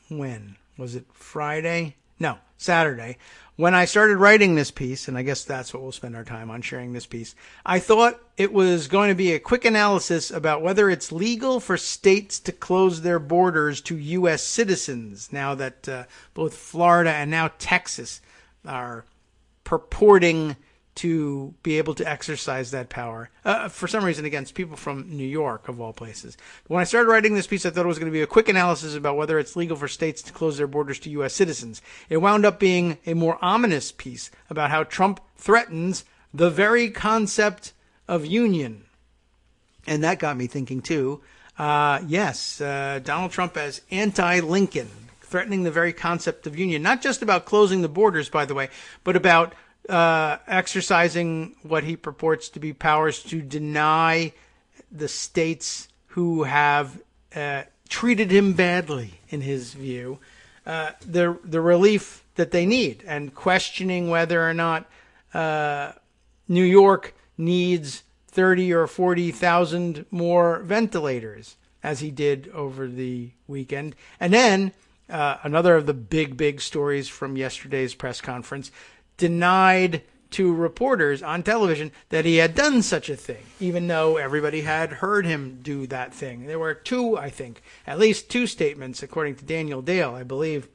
When was it? Friday? No, Saturday. When I started writing this piece, and I guess that's what we'll spend our time on, sharing this piece, I thought it was going to be a quick analysis about whether it's legal for states to close their borders to U.S. citizens now that both Florida and now Texas are purporting to be able to exercise that power, for some reason against people from New York, of all places. When I started writing this piece, I thought it was going to be a quick analysis about whether it's legal for states to close their borders to U.S. citizens. It wound up being a more ominous piece about how Trump threatens the very concept of union. And that got me thinking, too. Donald Trump as anti-Lincoln, threatening the very concept of union. Not just about closing the borders, by the way, but about exercising what he purports to be powers to deny the states who have treated him badly, in his view, the relief that they need, and questioning whether or not New York needs 30 or 40,000 more ventilators, as he did over the weekend. And then another of the big stories from yesterday's press conference, denied to reporters on television that he had done such a thing, even though everybody had heard him do that thing. There were two, I think, at least two statements, according to Daniel Dale, I believe,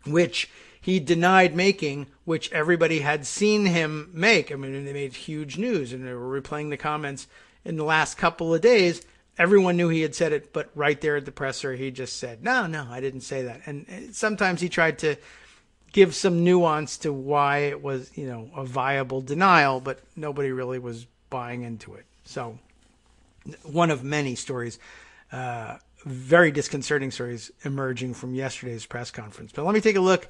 which he denied making, which everybody had seen him make. I mean, they made huge news, and they were replaying the comments in the last couple of days. Everyone knew he had said it, but right there at the presser, he just said, no, I didn't say that. And sometimes he tried to give some nuance to why it was, a viable denial, but nobody really was buying into it. So one of many stories, very disconcerting stories emerging from yesterday's press conference. But let me take a look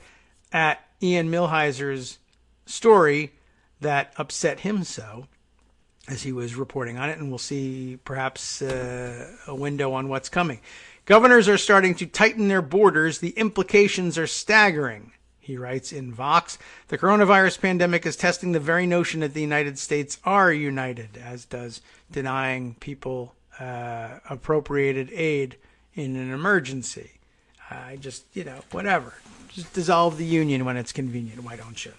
at Ian Millhiser's story that upset him so, as he was reporting on it, and we'll see perhaps a window on what's coming. Governors are starting to tighten their borders. The implications are staggering, he writes in Vox. The coronavirus pandemic is testing the very notion that the United States are united, as does denying people appropriated aid in an emergency. Whatever. Just dissolve the union when it's convenient. Why don't you?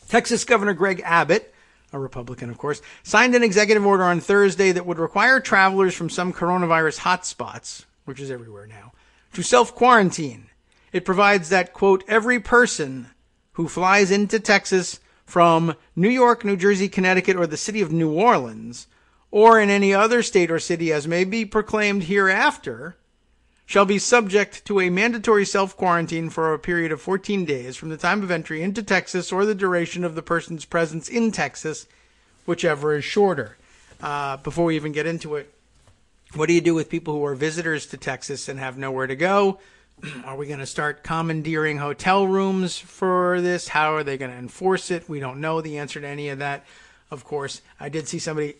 Texas Governor Greg Abbott, a Republican, of course, signed an executive order on Thursday that would require travelers from some coronavirus hotspots, which is everywhere now, to self-quarantine. It provides that, quote, every person who flies into Texas from New York, New Jersey, Connecticut, or the city of New Orleans, or in any other state or city as may be proclaimed hereafter, shall be subject to a mandatory self-quarantine for a period of 14 days from the time of entry into Texas or the duration of the person's presence in Texas, whichever is shorter. Before we even get into it, what do you do with people who are visitors to Texas and have nowhere to go? Are we going to start commandeering hotel rooms for this? How are they going to enforce it? We don't know the answer to any of that. Of course, I did see somebody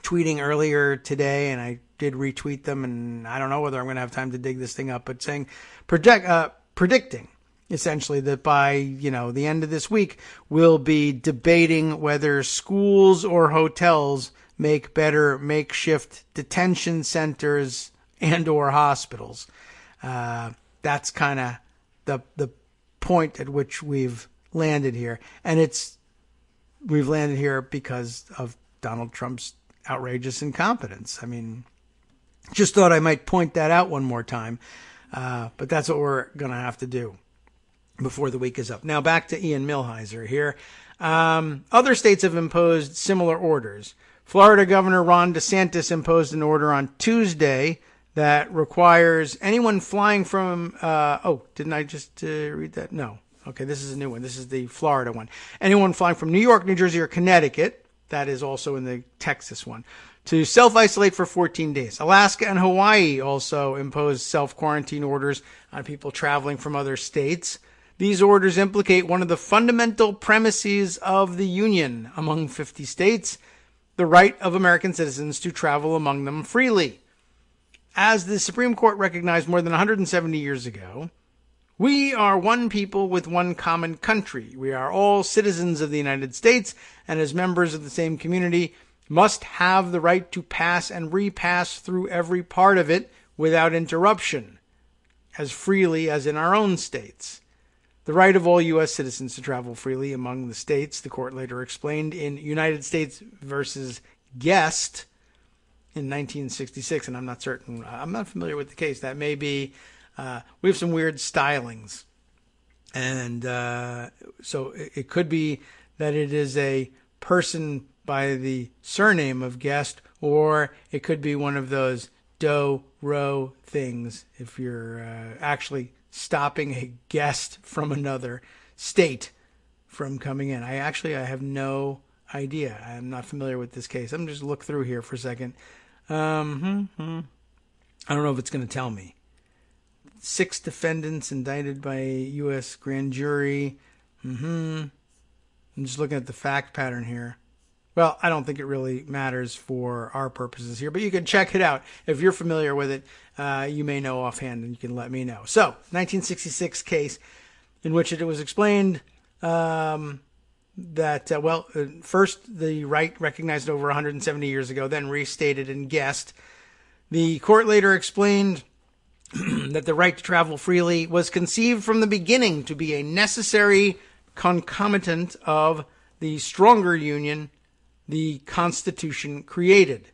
tweeting earlier today, and I did retweet them, and I don't know whether I'm going to have time to dig this thing up, but saying, predicting essentially that by, the end of this week, we'll be debating whether schools or hotels make better makeshift detention centers and or hospitals. That's kind of the point at which we've landed here. And we've landed here because of Donald Trump's outrageous incompetence. I mean, just thought I might point that out one more time. But that's what we're going to have to do before the week is up. Now back to Ian Millhiser here. Other states have imposed similar orders. Florida Governor Ron DeSantis imposed an order on Tuesday that requires anyone flying from, didn't I just read that? No. Okay, this is a new one. This is the Florida one. Anyone flying from New York, New Jersey, or Connecticut, that is also in the Texas one, to self-isolate for 14 days. Alaska and Hawaii also imposed self-quarantine orders on people traveling from other states. These orders implicate one of the fundamental premises of the Union among 50 states, the right of American citizens to travel among them freely. As the Supreme Court recognized more than 170 years ago, we are one people with one common country. We are all citizens of the United States, and as members of the same community, must have the right to pass and repass through every part of it without interruption, as freely as in our own states. The right of all U.S. citizens to travel freely among the states, the court later explained in United States versus Guest in 1966, and I'm not certain, I'm not familiar with the case. That may be, we have some weird stylings. And so it could be that it is a person by the surname of Guest, or it could be one of those do-ro things if you're actually stopping a guest from another state from coming in. I have no idea. I'm not familiar with this case. I'm just look through here for a second. I don't know if it's going to tell me. 6 defendants indicted by a U.S. grand jury. I'm just looking at the fact pattern here. Well, I don't think it really matters for our purposes here, but you can check it out. If you're familiar with it, you may know offhand, and you can let me know. So, 1966 case in which it was explained that, first the right recognized over 170 years ago, then restated in Guest. The court later explained that the right to travel freely was conceived from the beginning to be a necessary concomitant of the stronger union the Constitution created.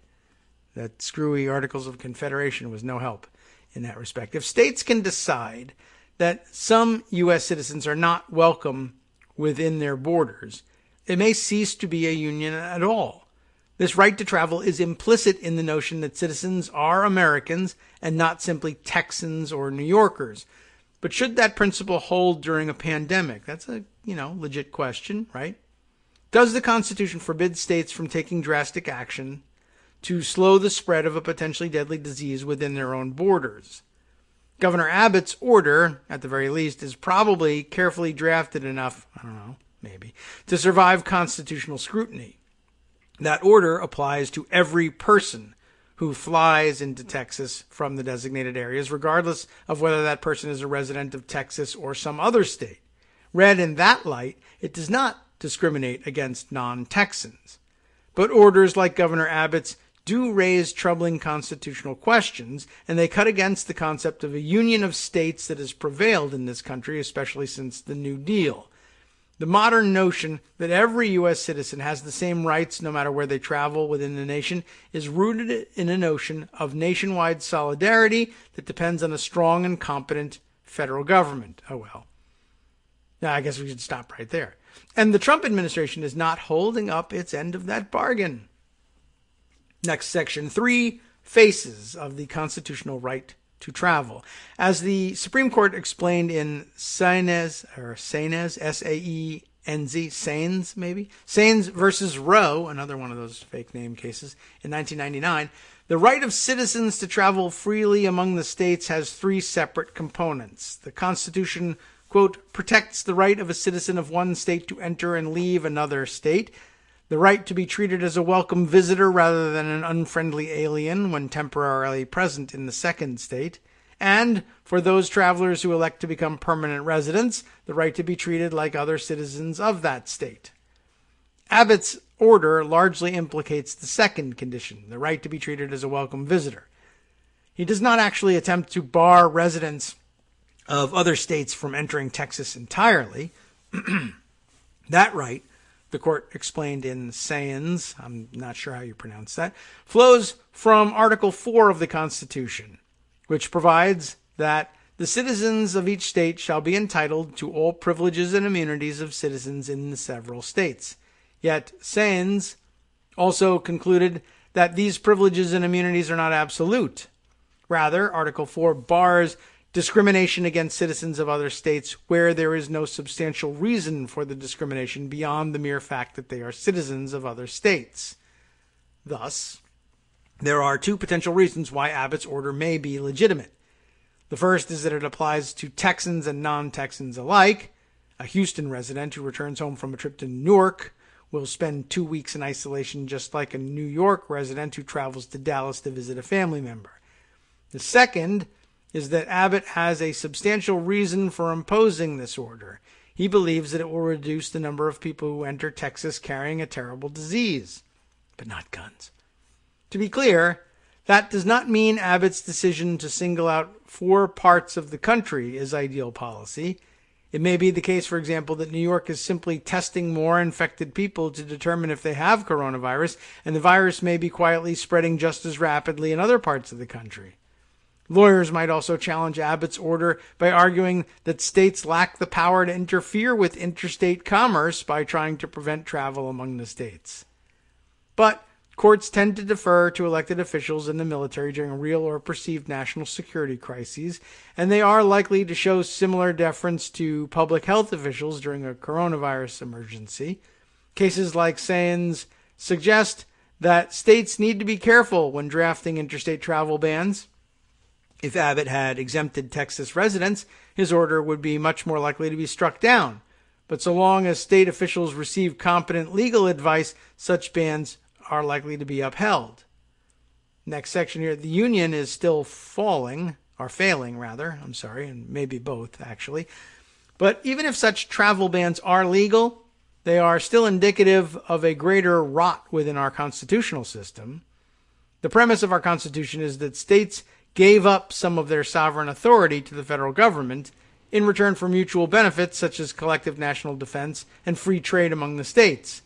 That screwy Articles of Confederation was no help in that respect. If states can decide that some U.S. citizens are not welcome within their borders, it may cease to be a union at all. This right to travel is implicit in the notion that citizens are Americans and not simply Texans or New Yorkers. But should that principle hold during a pandemic? That's a, legit question, right? Does the Constitution forbid states from taking drastic action to slow the spread of a potentially deadly disease within their own borders? Governor Abbott's order, at the very least, is probably carefully drafted enough, maybe, to survive constitutional scrutiny. That order applies to every person who flies into Texas from the designated areas, regardless of whether that person is a resident of Texas or some other state. Read in that light, it does not discriminate against non-Texans. But orders like Governor Abbott's do raise troubling constitutional questions, and they cut against the concept of a union of states that has prevailed in this country, especially since the New Deal. The modern notion that every U.S. citizen has the same rights no matter where they travel within the nation is rooted in a notion of nationwide solidarity that depends on a strong and competent federal government. Oh well. Now, I guess we should stop right there. And the Trump administration is not holding up its end of that bargain. Next, Section 3, Faces of the Constitutional Right to Travel. As the Supreme Court explained in Saenz, S-A-E-N-Z, Saenz versus Roe, another one of those fake name cases, in 1999, the right of citizens to travel freely among the states has three separate components. The Constitution, quote, protects the right of a citizen of one state to enter and leave another state, the right to be treated as a welcome visitor rather than an unfriendly alien when temporarily present in the second state, and, for those travelers who elect to become permanent residents, the right to be treated like other citizens of that state. Abbott's order largely implicates the second condition, the right to be treated as a welcome visitor. He does not actually attempt to bar residents of other states from entering Texas entirely. That right, the court explained in Saenz, I'm not sure how you pronounce that, flows from Article 4 of the Constitution, which provides that the citizens of each state shall be entitled to all privileges and immunities of citizens in the several states. Yet Saenz also concluded that these privileges and immunities are not absolute. Rather, Article 4 bars discrimination against citizens of other states where there is no substantial reason for the discrimination beyond the mere fact that they are citizens of other states. Thus, there are two potential reasons why Abbott's order may be legitimate. The first is that it applies to Texans and non-Texans alike. A Houston resident who returns home from a trip to Newark will spend 2 weeks in isolation just like a New York resident who travels to Dallas to visit a family member. The second is that Abbott has a substantial reason for imposing this order. He believes that it will reduce the number of people who enter Texas carrying a terrible disease, but not guns. To be clear, that does not mean Abbott's decision to single out 4 parts of the country is ideal policy. It may be the case, for example, that New York is simply testing more infected people to determine if they have coronavirus, and the virus may be quietly spreading just as rapidly in other parts of the country. Lawyers might also challenge Abbott's order by arguing that states lack the power to interfere with interstate commerce by trying to prevent travel among the states. But courts tend to defer to elected officials in the military during real or perceived national security crises, and they are likely to show similar deference to public health officials during a coronavirus emergency. Cases like Saenz suggest that states need to be careful when drafting interstate travel bans. If Abbott had exempted Texas residents, his order would be much more likely to be struck down. But so long as state officials receive competent legal advice, such bans are likely to be upheld. Next section here, the union is still failing, and maybe both, actually. But even if such travel bans are legal, they are still indicative of a greater rot within our constitutional system. The premise of our Constitution is that states gave up some of their sovereign authority to the federal government in return for mutual benefits such as collective national defense and free trade among the states.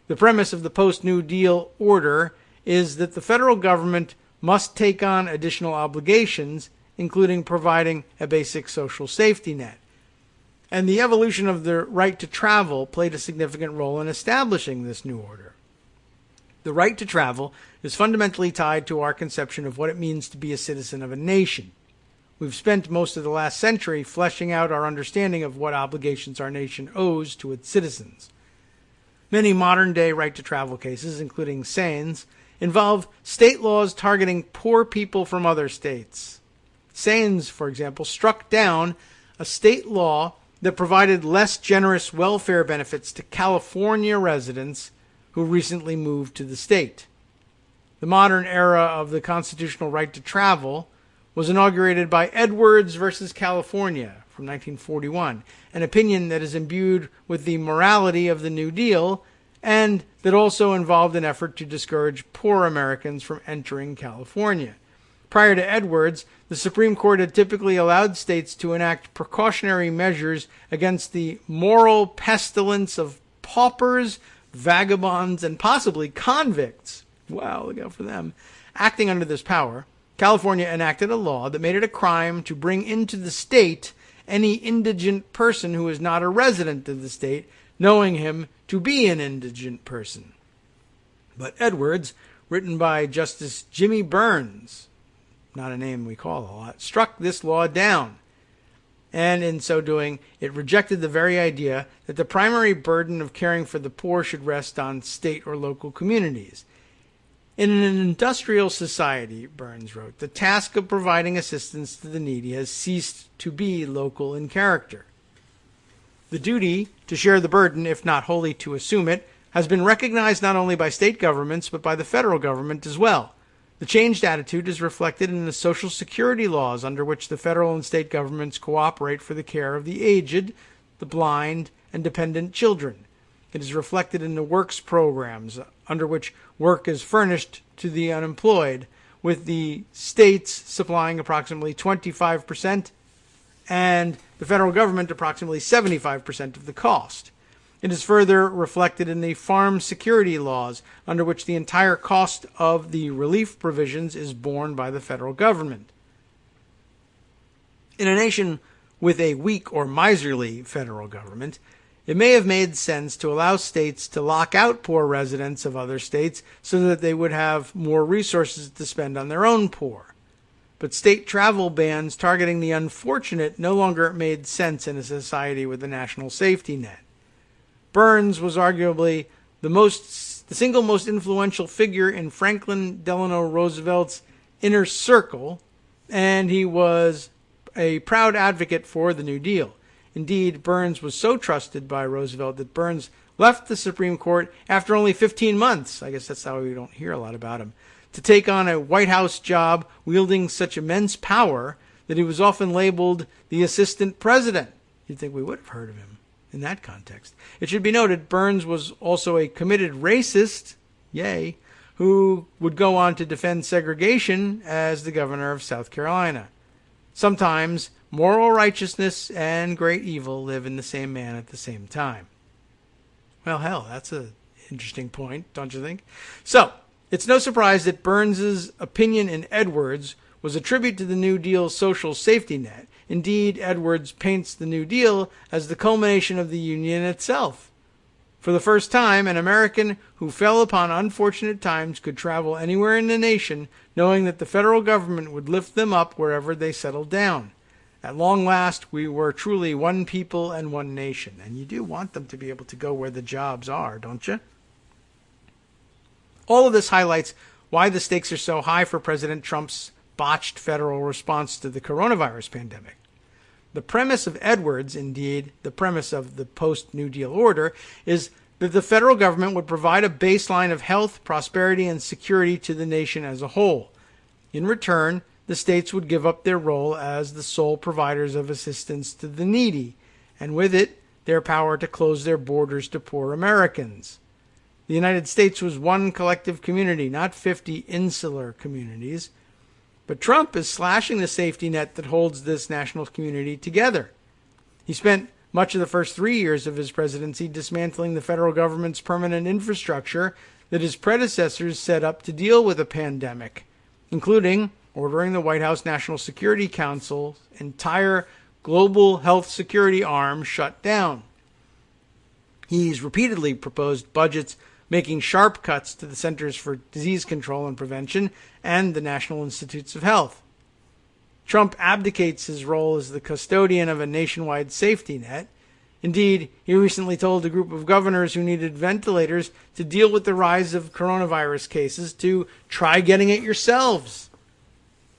The premise of the post-New Deal order is that the federal government must take on additional obligations, including providing a basic social safety net. And the evolution of the right to travel played a significant role in establishing this new order. The right to travel is fundamentally tied to our conception of what it means to be a citizen of a nation. We've spent most of the last century fleshing out our understanding of what obligations our nation owes to its citizens. Many modern-day right-to-travel cases, including Sains, involve state laws targeting poor people from other states. Sains, for example, struck down a state law that provided less generous welfare benefits to California residents who recently moved to the state. The modern era of the constitutional right to travel was inaugurated by Edwards versus California from 1941, an opinion that is imbued with the morality of the New Deal and that also involved an effort to discourage poor Americans from entering California. Prior to Edwards, the Supreme Court had typically allowed states to enact precautionary measures against the moral pestilence of paupers, vagabonds, and possibly convicts. Wow, look out for them. Acting under this power, California enacted a law that made it a crime to bring into the state any indigent person who is not a resident of the state, knowing him to be an indigent person. But Edwards, written by Justice Jimmy Burns, not a name we call a lot, struck this law down. And in so doing, it rejected the very idea that the primary burden of caring for the poor should rest on state or local communities. In an industrial society, Burns wrote, the task of providing assistance to the needy has ceased to be local in character. The duty to share the burden, if not wholly to assume it, has been recognized not only by state governments, but by the federal government as well. The changed attitude is reflected in the Social Security laws under which the federal and state governments cooperate for the care of the aged, the blind, and dependent children. It is reflected in the works programs under which work is furnished to the unemployed, with the states supplying approximately 25% and the federal government approximately 75% of the cost. It is further reflected in the farm security laws, under which the entire cost of the relief provisions is borne by the federal government. In a nation with a weak or miserly federal government, it may have made sense to allow states to lock out poor residents of other states so that they would have more resources to spend on their own poor. But state travel bans targeting the unfortunate no longer made sense in a society with a national safety net. Burns was arguably the single most influential figure in Franklin Delano Roosevelt's inner circle, and he was a proud advocate for the New Deal. Indeed, Burns was so trusted by Roosevelt that Burns left the Supreme Court after only 15 months. I guess that's how we don't hear a lot about him. To take on a White House job wielding such immense power that he was often labeled the assistant president. You'd think we would have heard of him in that context. It should be noted, Burns was also a committed racist, yay, who would go on to defend segregation as the governor of South Carolina. Sometimes moral righteousness and great evil live in the same man at the same time. Well, hell, that's an interesting point, don't you think? So, it's no surprise that Burns's opinion in Edwards was a tribute to the New Deal's social safety net. Indeed, Edwards paints the New Deal as the culmination of the Union itself. For the first time, an American who fell upon unfortunate times could travel anywhere in the nation, knowing that the federal government would lift them up wherever they settled down. At long last, we were truly one people and one nation. And you do want them to be able to go where the jobs are, don't you? All of this highlights why the stakes are so high for President Trump's botched federal response to the coronavirus pandemic. The premise of Edwards, indeed, the premise of the post-New Deal order, is that the federal government would provide a baseline of health, prosperity, and security to the nation as a whole. In return, the states would give up their role as the sole providers of assistance to the needy, and with it, their power to close their borders to poor Americans. The United States was one collective community, not 50 insular communities. But Trump is slashing the safety net that holds this national community together. He spent much of the first 3 years of his presidency dismantling the federal government's permanent infrastructure that his predecessors set up to deal with a pandemic, including ordering the White House National Security Council's entire global health security arm shut down. He's repeatedly proposed budgets making sharp cuts to the Centers for Disease Control and Prevention and the National Institutes of Health. Trump abdicates his role as the custodian of a nationwide safety net. Indeed, he recently told a group of governors who needed ventilators to deal with the rise of coronavirus cases to try getting it yourselves.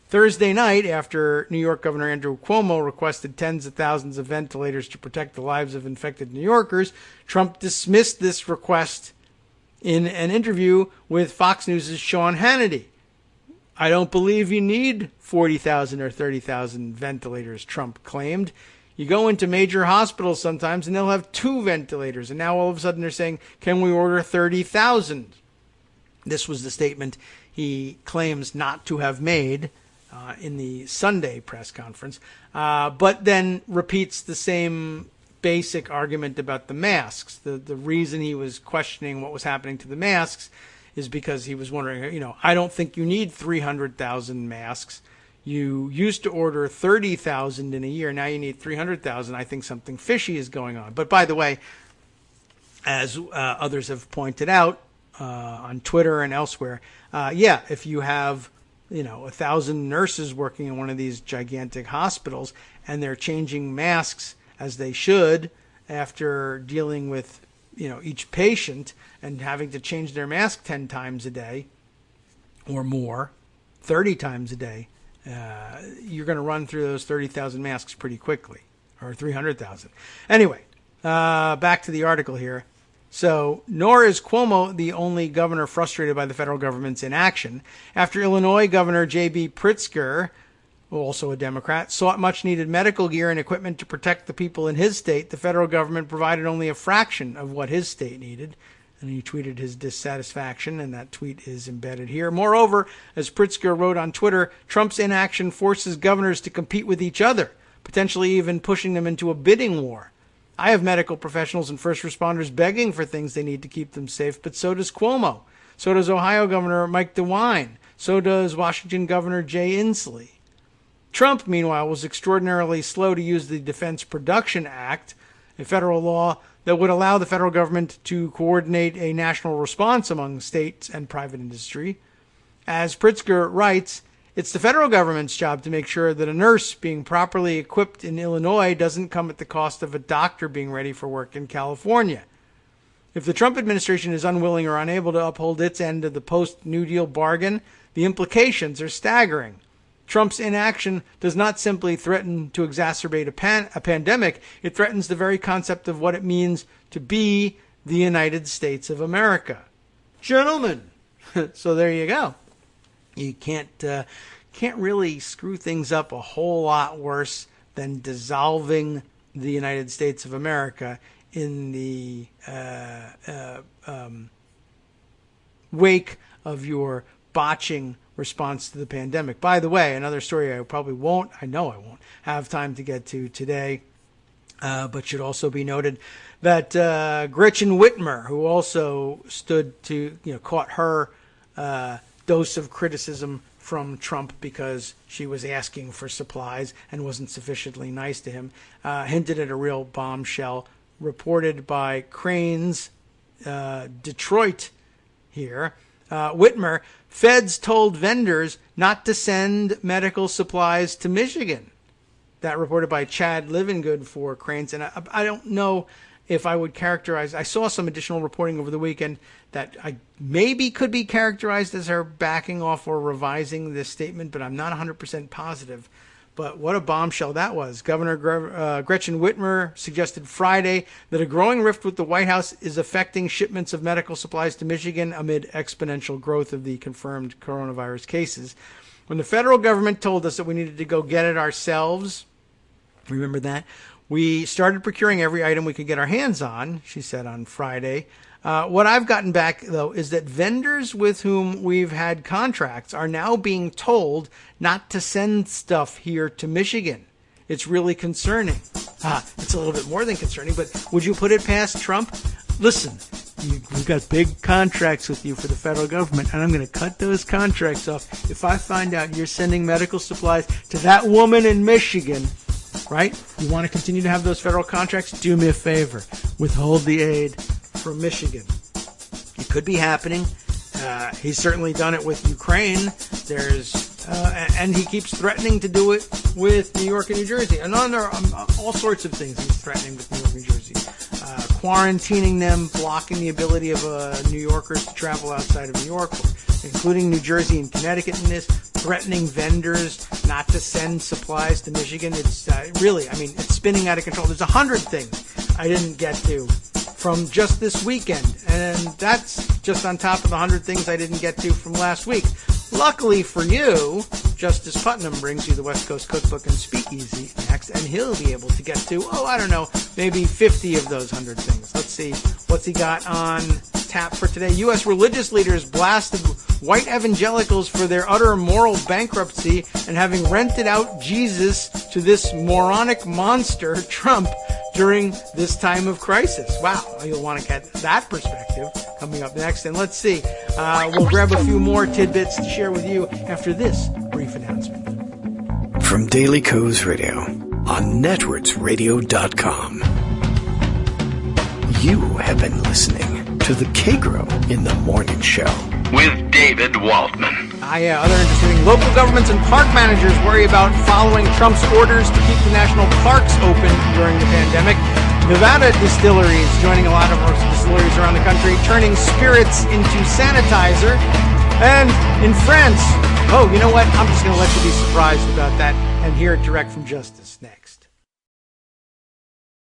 Thursday night, after New York Governor Andrew Cuomo requested tens of thousands of ventilators to protect the lives of infected New Yorkers, Trump dismissed this request in an interview with Fox News' Sean Hannity. I don't believe you need 40,000 or 30,000 ventilators, Trump claimed. You go into major hospitals sometimes and they'll have 2 ventilators. And now all of a sudden they're saying, can we order 30,000? This was the statement he claims not to have made in the Sunday press conference, but then repeats the same basic argument about the masks. The reason he was questioning what was happening to the masks is because he was wondering, I don't think you need 300,000 masks. You used to order 30,000 in a year. Now you need 300,000. I think something fishy is going on. But by the way, as others have pointed out on Twitter and elsewhere, if you have 1,000 nurses working in one of these gigantic hospitals and they're changing masks as they should after dealing with each patient and having to change their mask 10 times a day or more, 30 times a day, you're going to run through those 30,000 masks pretty quickly, or 300,000. Anyway, back to the article here. So, nor is Cuomo the only governor frustrated by the federal government's inaction. After Illinois Governor J.B. Pritzker, also a Democrat, sought much-needed medical gear and equipment to protect the people in his state, the federal government provided only a fraction of what his state needed. And he tweeted his dissatisfaction, and that tweet is embedded here. Moreover, as Pritzker wrote on Twitter, Trump's inaction forces governors to compete with each other, potentially even pushing them into a bidding war. I have medical professionals and first responders begging for things they need to keep them safe, but so does Cuomo. So does Ohio Governor Mike DeWine. So does Washington Governor Jay Inslee. Trump, meanwhile, was extraordinarily slow to use the Defense Production Act, a federal law that would allow the federal government to coordinate a national response among states and private industry. As Pritzker writes, it's the federal government's job to make sure that a nurse being properly equipped in Illinois doesn't come at the cost of a doctor being ready for work in California. If the Trump administration is unwilling or unable to uphold its end of the post-New Deal bargain, the implications are staggering. Trump's inaction does not simply threaten to exacerbate a pandemic, it threatens the very concept of what it means to be the United States of America. Gentlemen, so there you go. You can't really screw things up a whole lot worse than dissolving the United States of America in the wake of your botching response to the pandemic. By the way, another story I won't have time to get to today, but should also be noted that Gretchen Whitmer, who also stood to, caught her dose of criticism from Trump because she was asking for supplies and wasn't sufficiently nice to him, hinted at a real bombshell reported by Crane's Detroit here. Whitmer, feds told vendors not to send medical supplies to Michigan. That reported by Chad Livengood for Cranes. And I don't know if I would characterize, I saw some additional reporting over the weekend that I maybe could be characterized as her backing off or revising this statement, but I'm not 100% positive. But what a bombshell that was. Governor Gretchen Whitmer suggested Friday that a growing rift with the White House is affecting shipments of medical supplies to Michigan amid exponential growth of the confirmed coronavirus cases. When the federal government told us that we needed to go get it ourselves, remember that? We started procuring every item we could get our hands on, she said on Friday. What I've gotten back, though, is that vendors with whom we've had contracts are now being told not to send stuff here to Michigan. It's really concerning. It's a little bit more than concerning, but would you put it past Trump? Listen, we've got big contracts with you for the federal government, and I'm going to cut those contracts off if I find out you're sending medical supplies to that woman in Michigan. Right? You want to continue to have those federal contracts? Do me a favor. Withhold the aid from Michigan. It could be happening. He's certainly done it with Ukraine. And he keeps threatening to do it with New York and New Jersey. And all sorts of things he's threatening with New York and New Jersey. Quarantining them, blocking the ability of New Yorkers to travel outside of New York, including New Jersey and Connecticut in this, threatening vendors not to send supplies to Michigan. It's really, it's spinning out of control. There's 100 things I didn't get to from just this weekend, and that's just on top of the 100 things I didn't get to from last week. Luckily for you, Justice Putnam brings you the West Coast Cookbook and Speakeasy next, and he'll be able to get to, maybe 50 of those 100 things. Let's see, what's he got on tap for today? U.S. religious leaders blasted white evangelicals for their utter moral bankruptcy and having rented out Jesus to this moronic monster, Trump, during this time of crisis. Wow, you'll want to get that perspective coming up next. And let's see, we'll grab a few more tidbits to share with you after this brief announcement. From Daily Kos Radio on networksradio.com. You have been listening to the Kagro in the Morning Show with David Waldman. Other interesting thing. Local governments and park managers worry about following Trump's orders to keep the national parks open during the pandemic. Nevada distilleries joining a lot of our distilleries around the country, turning spirits into sanitizer. And in France, you know what? I'm just going to let you be surprised about that and hear it direct from Justice next.